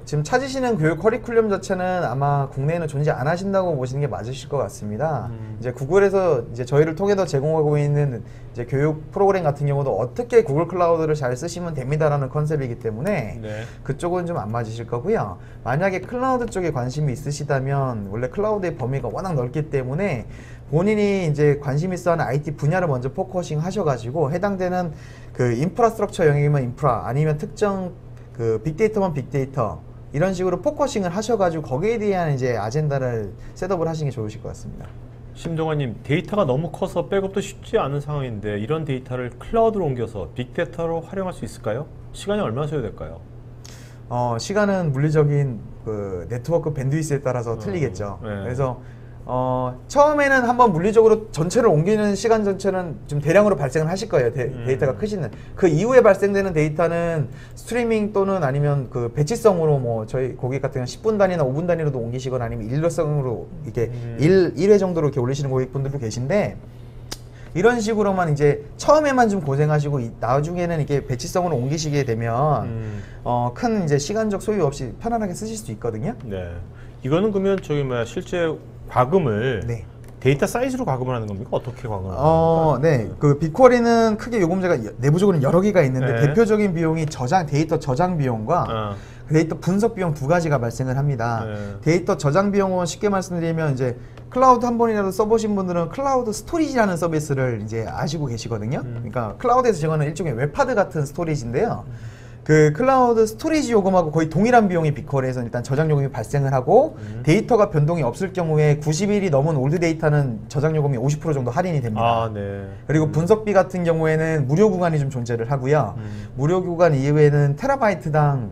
지금 찾으시는 교육 커리큘럼 자체는 아마 국내에는 존재 안 하신다고 보시는 게 맞으실 것 같습니다. 이제 구글에서 이제 저희를 통해서 제공하고 있는 이제 교육 프로그램 같은 경우도 어떻게 구글 클라우드를 잘 쓰시면 됩니다라는 컨셉이기 때문에 네. 그쪽은 좀 안 맞으실 거고요. 만약에 클라우드 쪽에 관심이 있으시다면 원래 클라우드의 범위가 워낙 넓기 때문에 본인이 이제 관심 있어 하는 IT 분야를 먼저 포커싱 하셔가지고 해당되는 그 인프라스트럭처 영역이면 인프라 아니면 특정 그 빅데이터면 빅데이터 이런 식으로 포커싱을 하셔가지고 거기에 대한 이제 아젠다를 셋업을 하시는 게 좋으실 것 같습니다. 심동환님, 데이터가 너무 커서 백업도 쉽지 않은 상황인데 이런 데이터를 클라우드로 옮겨서 빅데이터로 활용할 수 있을까요? 시간이 얼마나 소요될까요? 시간은 물리적인 그 네트워크 밴드위스에 따라서 틀리겠죠. 네. 그래서 처음에는 한번 물리적으로 전체를 옮기는 시간 전체는 좀 대량으로 발생을 하실 거예요. 데이터가 크시는. 그 이후에 발생되는 데이터는 스트리밍 또는 아니면 그 배치성으로 뭐 저희 고객 같은 경우는 10분 단위나 5분 단위로도 옮기시거나 아니면 일회성으로 이렇게 1회 정도로 이렇게 올리시는 고객분들도 계신데 이런 식으로만 이제 처음에만 좀 고생하시고 나중에는 이렇게 배치성으로 옮기시게 되면 큰 이제 시간적 소요 없이 편안하게 쓰실 수 있거든요. 네. 이거는 그러면 저기 뭐야 실제 과금을 네. 데이터 사이즈로 과금을 하는 겁니까? 어떻게 과금을 하는 겁니까? 네. 그 빅쿼리는 크게 요금제가 내부적으로 여러 개가 있는데 네. 대표적인 비용이 데이터 저장 비용과 데이터 분석 비용 두 가지가 발생을 합니다. 네. 데이터 저장 비용은 쉽게 말씀드리면 이제 클라우드 한 번이라도 써보신 분들은 클라우드 스토리지라는 서비스를 이제 아시고 계시거든요. 그러니까 클라우드에서 제공하는 일종의 웹하드 같은 스토리지인데요. 그 클라우드 스토리지 요금하고 거의 동일한 비용이 빅쿼리에서 일단 저장 요금이 발생을 하고 데이터가 변동이 없을 경우에 90일이 넘은 올드 데이터는 저장 요금이 50% 정도 할인이 됩니다. 아, 네. 그리고 분석비 같은 경우에는 무료 구간이 좀 존재를 하고요. 무료 구간 이후에는 테라바이트당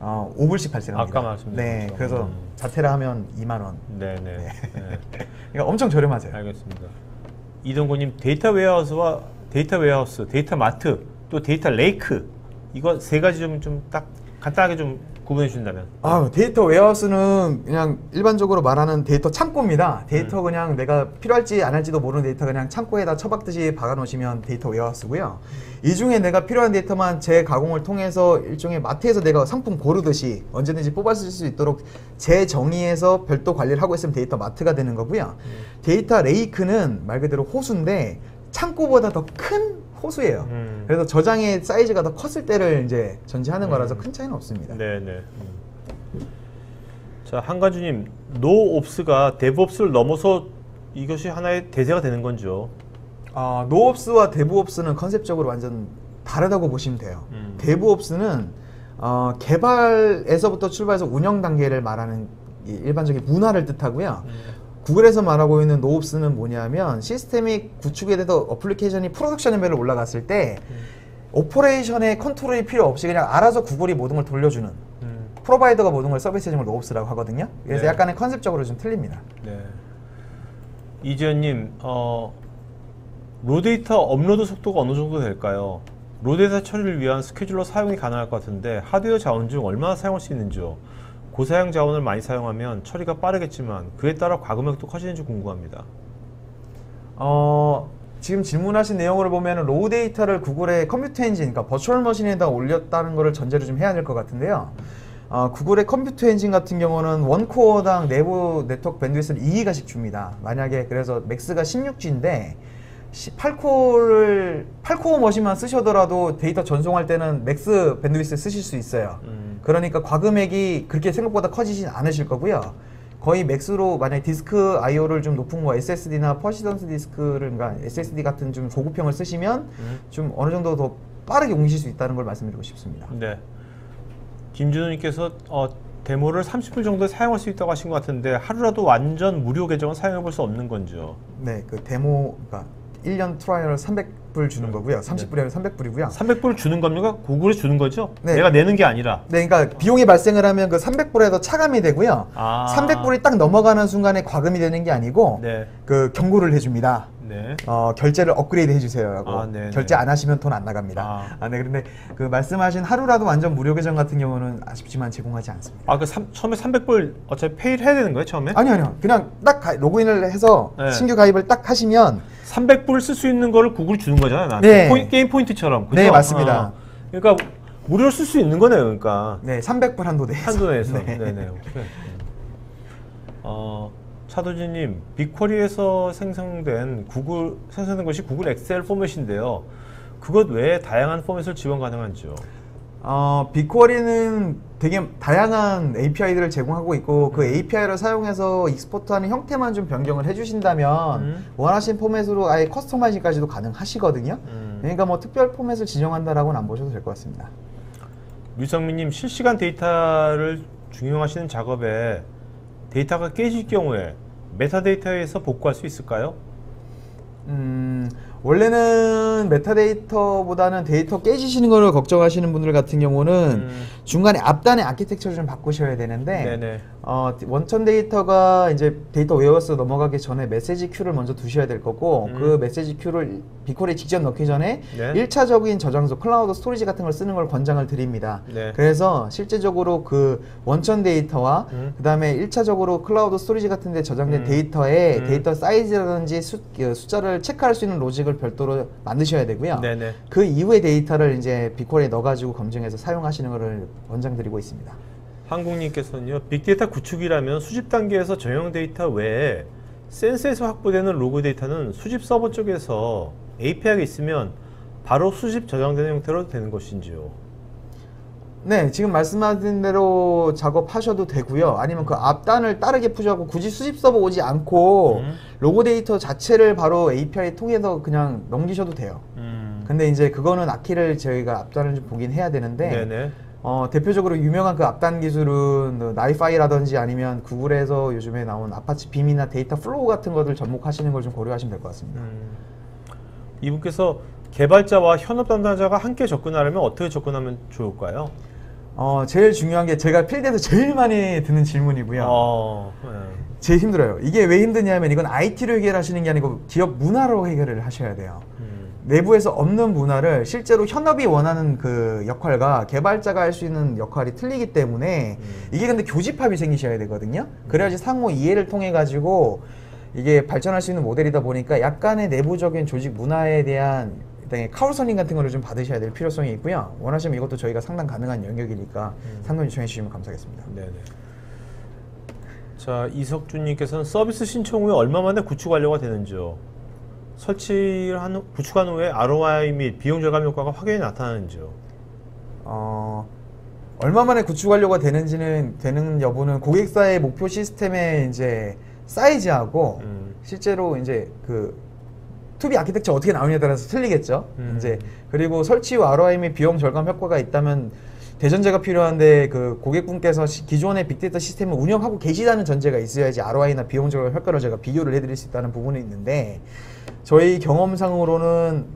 5불씩 발생합니다. 아까 말씀드린 네, 것처럼. 그래서 자테라 하면 2만 원. 네네. 네. 그러니까 엄청 저렴하세요. 알겠습니다. 이동구님 데이터 웨어하우스와 데이터 웨어하우스, 데이터 마트, 또 데이터 레이크 이거 세 가지 좀 딱 간단하게 좀 구분해 주신다면. 데이터 웨어하우스는 그냥 일반적으로 말하는 데이터 창고입니다. 데이터 그냥 내가 필요할지 안 할지도 모르는 데이터 그냥 창고에다 처박듯이 박아 놓으시면 데이터 웨어하우스고요. 이 중에 내가 필요한 데이터만 재가공을 통해서 일종의 마트에서 내가 상품 고르듯이 언제든지 뽑아 쓸 수 있도록 재정의해서 별도 관리를 하고 있으면 데이터 마트가 되는 거고요. 데이터 레이크는 말 그대로 호수인데 창고보다 더 큰 호수예요. 그래서 저장의 사이즈가 더 컸을 때를 이제 전제하는 거라서 큰 차이는 없습니다. 네네. 자, 한가주님, 노옵스가 데브옵스를 넘어서 이것이 하나의 대세가 되는 건죠. 노옵스와 데브옵스는 컨셉적으로 완전 다르다고 보시면 돼요. 데브옵스는 개발에서부터 출발해서 운영 단계를 말하는 일반적인 문화를 뜻하고요. 구글에서 말하고 있는 노옵스는 뭐냐면 시스템이 구축이 돼서 어플리케이션이 프로덕션 레벨로 올라갔을 때 오퍼레이션의 컨트롤이 필요 없이 그냥 알아서 구글이 모든 걸 돌려주는 프로바이더가 모든 걸 서비스해주는 걸 노옵스라고 하거든요. 그래서 네. 약간의 컨셉적으로 좀 틀립니다. 네. 이지연님, 로데이터 업로드 속도가 어느 정도 될까요? 로데이터 처리를 위한 스케줄러 사용이 가능할 것 같은데 하드웨어 자원 중 얼마나 사용할 수 있는지요? 고사양 자원을 많이 사용하면 처리가 빠르겠지만 그에 따라 과금액도 커지는지 궁금합니다. 지금 질문하신 내용을 보면 로우 데이터를 구글의 컴퓨터 엔진, 그러니까 버추얼 머신에다 올렸다는 것을 전제로 좀 해야 될 것 같은데요. 구글의 컴퓨터 엔진 같은 경우는 원코어당 내부 네트워크 밴드위스를 2기가씩 줍니다. 만약에 그래서 맥스가 16G인데 8코어 머신만 쓰셔더라도 데이터 전송할 때는 맥스 밴드위스 쓰실 수 있어요. 그러니까 과금액이 그렇게 생각보다 커지진 않으실 거고요. 거의 맥스로 만약에 디스크 IO를 좀 높은 거 SSD나 퍼시던스 디스크를 그러니까 SSD 같은 좀 고급형을 쓰시면 좀 어느 정도 더 빠르게 옮기실 수 있다는 걸 말씀드리고 싶습니다. 네. 김준호님께서 데모를 30분 정도에 사용할 수 있다고 하신 것 같은데 하루라도 완전 무료 계정은 사용해 볼 수 없는 건지요? 네, 그 데모, 그러니까 1년 트라이얼 300불 주는 거고요. 30불이면 300불이고요. 300불 주는 겁니까? 구글이 주는 거죠? 네. 내가 내는 게 아니라. 네, 그러니까 비용이 발생을 하면 그 300불에도 차감이 되고요. 300불이 딱 넘어가는 순간에 과금이 되는 게 아니고 네. 그 경고를 해줍니다. 네. 결제를 업그레이드 해주세요라고. 네, 결제 네. 안 하시면 돈 안 나갑니다. 네, 그런데 그 말씀하신 하루라도 완전 무료 계정 같은 경우는 아쉽지만 제공하지 않습니다. 처음에 300불 어차피 페이를 해야 되는 거예요, 처음에? 아니요. 그냥 딱 로그인을 해서 네. 신규 가입을 딱 하시면 300불 쓸 수 있는 거를 구글이 주는 거잖아요, 네. 나한테. 게임 포인트처럼. 그죠? 네, 맞습니다. 그러니까 무료로 쓸 수 있는 거네요, 그러니까. 네, 300불 한도 내에서. 한도 내에서. 네. 네네. 오케이. 차도진님, 빅쿼리에서 생성된 것이 구글 엑셀 포맷인데요. 그것 외에 다양한 포맷을 지원 가능한지요? 빅쿼리는 되게 다양한 API들을 제공하고 있고 그 API를 사용해서 익스포트하는 형태만 좀 변경을 해주신다면 원하신 포맷으로 아예 커스터마이징까지도 가능하시거든요. 그러니까 뭐 특별 포맷을 지정한다라고는 안 보셔도 될 것 같습니다. 류성민님, 실시간 데이터를 중용하시는 작업에 데이터가 깨질 경우에 메타데이터에서 복구할 수 있을까요? 원래는 메타데이터보다는 데이터 깨지시는 거를 걱정하시는 분들 같은 경우는 중간에 앞단의 아키텍처를 좀 바꾸셔야 되는데 네네. 원천 데이터가 이제 데이터 웨어하우스 넘어가기 전에 메시지 큐를 먼저 두셔야 될 거고 그 메시지 큐를 빅쿼리에 직접 넣기 전에 네. 1차적인 저장소 클라우드 스토리지 같은 걸 쓰는 걸 권장을 드립니다. 네. 그래서 실제적으로 그 원천 데이터와 그 다음에 1차적으로 클라우드 스토리지 같은 데 저장된 데이터에 데이터 사이즈라든지 숫자를 체크할 수 있는 로직을 별도로 만드셔야 되고요. 네네. 그 이후의 데이터를 이제 빅쿼리에 넣어가지고 검증해서 사용하시는 것을 권장드리고 있습니다. 한국님께서는요, 빅데이터 구축이라면 수집 단계에서 전용 데이터 외에 센서에서 확보되는 로그 데이터는 수집 서버 쪽에서 API가 있으면 바로 수집 저장되는 형태로 되는 것인지요? 네, 지금 말씀하신 대로 작업하셔도 되고요. 아니면 그 앞단을 빠르게 푸셔고 굳이 수집 서버 오지 않고 로그 데이터 자체를 바로 API 통해서 그냥 넘기셔도 돼요. 근데 이제 그거는 아키를 저희가 앞단을 좀 보긴 해야 되는데 네네. 대표적으로 유명한 그 앞단 기술은 나이파이라든지 아니면 구글에서 요즘에 나온 아파치 빔이나 데이터 플로우 같은 것들 접목하시는 걸 좀 고려하시면 될 것 같습니다. 이분께서 개발자와 현업 담당자가 함께 접근하려면 어떻게 접근하면 좋을까요? 제일 중요한 게 제가 필드에서 제일 많이 듣는 질문이고요. 네. 제일 힘들어요. 이게 왜 힘드냐면 이건 IT로 해결하시는 게 아니고 기업 문화로 해결을 하셔야 돼요. 내부에서 없는 문화를 실제로 현업이 원하는 그 역할과 개발자가 할 수 있는 역할이 틀리기 때문에 이게 근데 교집합이 생기셔야 되거든요. 그래야지 상호 이해를 통해 가지고 이게 발전할 수 있는 모델이다 보니까 약간의 내부적인 조직 문화에 대한 카울선링 같은 거를 좀 받으셔야 될 필요성이 있고요. 원하시면 이것도 저희가 상담 가능한 영역이니까 상담 요청해 주시면 감사하겠습니다. 네네. 자, 이석준님께서는 서비스 신청 후에 얼마 만에 구축 완료가 되는지요? 구축한 후에 ROI 및 비용 절감 효과가 확연히 나타나는지요? 얼마 만에 구축 완료가 되는 여부는 고객사의 목표 시스템의 이제 사이즈하고 실제로 이제 그 투비 아키텍처 어떻게 나오냐에 따라서 틀리겠죠. 이제 그리고 설치 후 ROI 및 비용 절감 효과가 있다면 대전제가 필요한데 그 고객분께서 기존의 빅데이터 시스템을 운영하고 계시다는 전제가 있어야지 ROI나 비용 절감 효과를 제가 비교를 해드릴 수 있다는 부분이 있는데 저희 경험상으로는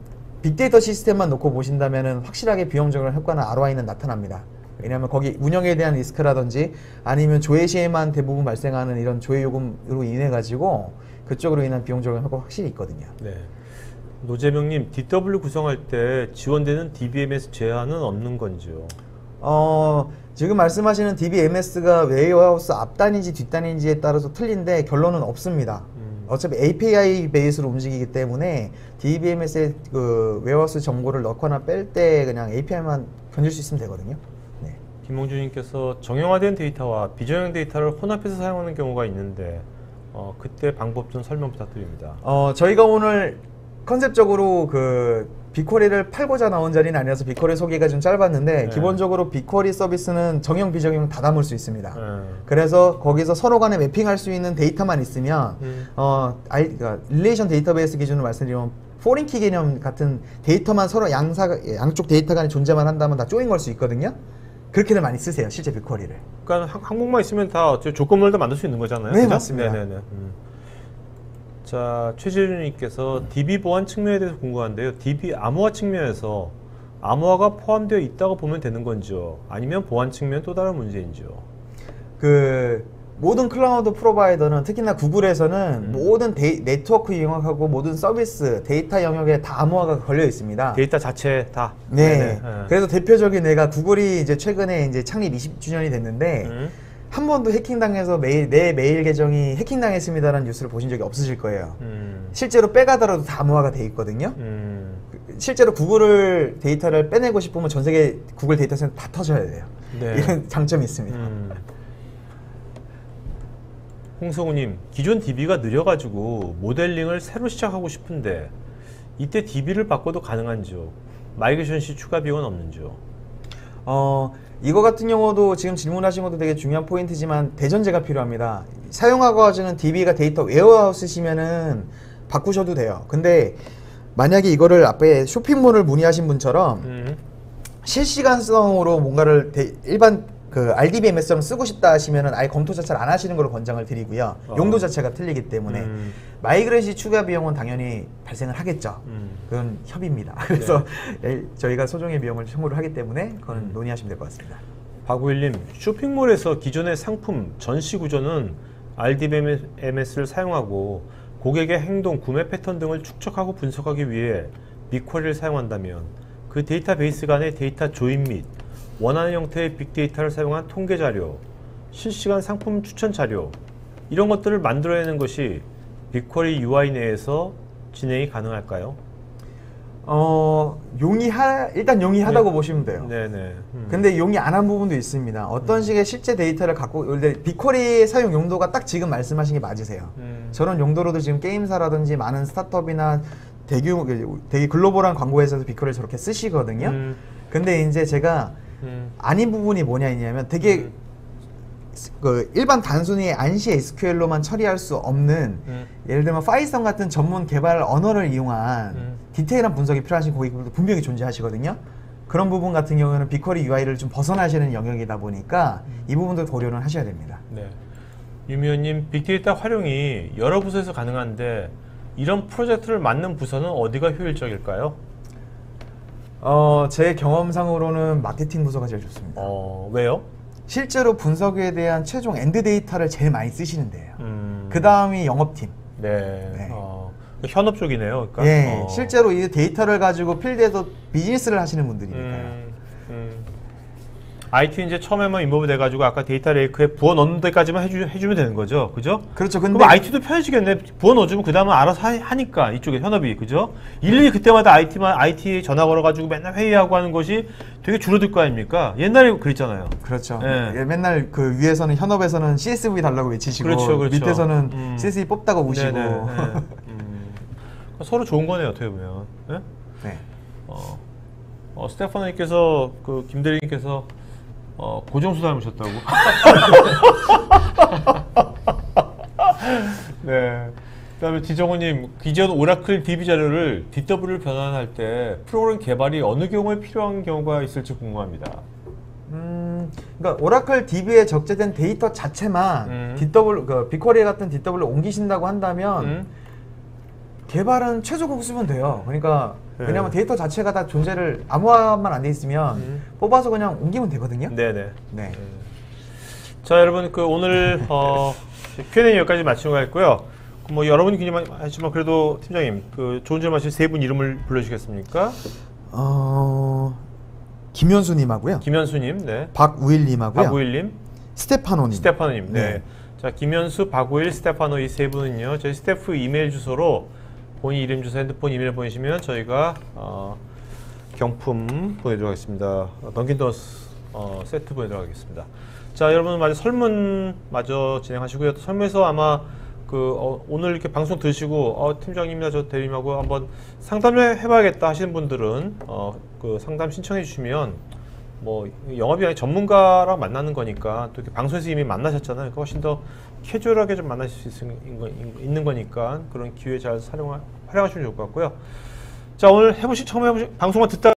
빅데이터 시스템만 놓고 보신다면은 확실하게 비용 절감 효과나 ROI는 나타납니다. 왜냐하면 거기 운영에 대한 리스크라든지 아니면 조회 시에만 대부분 발생하는 이런 조회 요금으로 인해 가지고 그쪽으로 인한 비용 절감 효과가 확실히 있거든요. 네. 노재명님, DW 구성할 때 지원되는 DBMS 제한은 없는 건지요? 지금 말씀하시는 DBMS가 웨어하우스 앞단인지 뒷단인지에 따라서 틀린데 결론은 없습니다. 어차피 API 베이스로 움직이기 때문에 DBMS에 그 웨어하우스 정보를 넣거나 뺄 때 그냥 API만 건질 수 있으면 되거든요. 네. 김홍준님께서 정형화된 데이터와 비정형 데이터를 혼합해서 사용하는 경우가 있는데 그때 방법 좀 설명 부탁드립니다. 저희가 오늘 컨셉적으로 그 빅쿼리를 팔고자 나온 자리는 아니라서 빅쿼리 소개가 좀 짧았는데 기본적으로 빅쿼리 서비스는 정형 비정형 다 담을 수 있습니다. 그래서 거기서 서로 간에 매핑할 수 있는 데이터만 있으면 그러니까 릴레이션 데이터베이스 기준으로 말씀드리면 포린키 개념 같은 데이터만 서로 양쪽 데이터 간에 존재만 한다면 다 조인 걸 수 있거든요. 그렇게들 많이 쓰세요, 실제 빅쿼리를. 그러니까 한국만 있으면 다 조건물도 만들 수 있는 거잖아요. 네, 그죠? 맞습니다. 네네네. 자, 최재준님께서 DB 보안 측면에 대해서 궁금한데요. DB 암호화 측면에서 암호화가 포함되어 있다고 보면 되는 건지요? 아니면 보안 측면 또 다른 문제인지요? 그 모든 클라우드 프로바이더는 특히나 구글에서는 모든 네트워크 영역하고 모든 서비스, 데이터 영역에 다 암호화가 걸려 있습니다. 데이터 자체 다. 네. 네네. 그래서 대표적인 내가 구글이 이제 최근에 이제 창립 20주년이 됐는데 한 번도 해킹당해서 내 메일 계정이 해킹당했습니다라는 뉴스를 보신 적이 없으실 거예요. 실제로 빼가더라도 다 암호화가 돼 있거든요. 실제로 구글 데이터를 빼내고 싶으면 전 세계 구글 데이터 센터 다 터져야 돼요. 네. 이런 장점이 있습니다. 홍성우님, 기존 DB가 느려가지고 모델링을 새로 시작하고 싶은데 이때 DB를 바꿔도 가능한지요? 마이그레이션 시 추가 비용은 없는지요? 이거 같은 경우도 지금 질문하신 것도 되게 중요한 포인트지만 대전제가 필요합니다. 사용하고 하시는 DB가 데이터 웨어하우스시면은 바꾸셔도 돼요. 근데 만약에 이거를 앞에 쇼핑몰을 문의하신 분처럼 실시간성으로 뭔가를 일반 그 RDBMS처럼 쓰고 싶다 하시면은 아예 검토 자체를 안 하시는 걸로 권장을 드리고요. 용도 자체가 틀리기 때문에 마이그레이션 추가 비용은 당연히 발생을 하겠죠. 그건 협의입니다. 그래서 저희가 소정의 비용을 청구를 하기 때문에 그건 논의하시면 될 것 같습니다. 박우일님, 쇼핑몰에서 기존의 상품 전시 구조는 RDBMS를 사용하고 고객의 행동, 구매 패턴 등을 축적하고 분석하기 위해 빅쿼리를 사용한다면 그 데이터베이스 간의 데이터 조인 및 원하는 형태의 빅데이터를 사용한 통계 자료, 실시간 상품 추천 자료 이런 것들을 만들어내는 것이 빅쿼리 UI 내에서 진행이 가능할까요? 일단 용이하다고 보시면 돼요. 네네. 근데 용이 안 한 부분도 있습니다. 어떤 식의 실제 데이터를 갖고 빅쿼리 사용 용도가 딱 지금 말씀하신 게 맞으세요. 저런 용도로도 지금 게임사라든지 많은 스타트업이나 되게 글로벌한 광고회사에서 빅쿼리를 저렇게 쓰시거든요. 근데 이제 제가 아닌 부분이 뭐냐면 되게 그 일반 단순히 안시 SQL로만 처리할 수 없는 예를 들면 파이썬 같은 전문 개발 언어를 이용한 디테일한 분석이 필요하신 고객분들도 분명히 존재하시거든요. 그런 부분 같은 경우는 빅쿼리 UI를 좀 벗어나시는 영역이다 보니까 이 부분도 고려는 하셔야 됩니다. 네. 유미호님, 빅데이터 활용이 여러 부서에서 가능한데 이런 프로젝트를 맡는 부서는 어디가 효율적일까요? 제 경험상으로는 마케팅 부서가 제일 좋습니다. 왜요? 실제로 분석에 대한 최종 엔드 데이터를 제일 많이 쓰시는 데예요. 음. 그 다음이 영업팀. 네. 네. 현업 쪽이네요. 그러니까. 예, 실제로 이 데이터를 가지고 필드에서 비즈니스를 하시는 분들이니까요. IT 이제 처음에만 인보브 돼가지고 아까 데이터 레이크에 부어 넣는 데까지만 해주면 되는 거죠, 그죠? 그렇죠. 근데 그럼 IT도 편해지겠네. 부어 넣어주면 그 다음은 알아서 하니까 이쪽에 현업이, 그죠? 일일이 그때마다 IT 전화 걸어가지고 맨날 회의하고 하는 것이 되게 줄어들 거 아닙니까? 옛날에 그랬잖아요. 그렇죠. 예. 예, 맨날 그 위에서는 현업에서는 CSV 달라고 외치시고 그렇죠, 그렇죠. 밑에서는 CSV 뽑다가 우시고. 네네, 네. 서로 좋은 거네요, 어떻게 보면. 네? 네. 스테파노님께서 그 김대리님께서 고정수 닮으셨다고. 네. 그다음에 지정호님, 기존 오라클 DB 자료를 DW를 변환할 때 프로그램 개발이 어느 경우에 필요한 경우가 있을지 궁금합니다. 그러니까 오라클 DB에 적재된 데이터 자체만 빅쿼리 같은 DW를 옮기신다고 한다면 개발은 최저곡 쓰면 돼요. 그러니까 네. 왜냐하면 데이터 자체가 다 존재를 암호화만 안 돼 있으면 뽑아서 그냥 옮기면 되거든요. 네네. 네. 자, 여러분, 그 오늘 Q&A 여기까지 마치고 있고요. 뭐 여러분이 그냥 하지만 그래도 팀장님, 그 좋은 점 하실 세 분 이름을 불러주시겠습니까? 김현수님하고요. 김현수님, 네. 박우일님하고요. 박우일님, 스테파노님. 스테파노님, 네. 네. 자, 김현수, 박우일, 스테파노 이 세 분은요, 저희 스태프 이메일 주소로 본인 이름, 주소, 핸드폰, 이메일 보내시면 저희가 경품 보내드리도록 하겠습니다. 던킨도너스 세트 보내드리도록 하겠습니다. 자, 여러분 마저 설문 마저 진행하시고요. 또 설문에서 아마 오늘 이렇게 방송 들으시고 팀장님이나 저 대리님하고 한번 상담을 해봐야겠다 하시는 분들은 그 상담 신청해 주시면 뭐 영업이 아닌 전문가랑 만나는 거니까 또 이렇게 방송에서 이미 만나셨잖아요. 그러니까 훨씬 더 캐주얼하게 좀 만나실 수 있는 거니까 그런 기회 잘 활용하시면 좋을 것 같고요. 자, 오늘 처음 해보신 방송만 듣다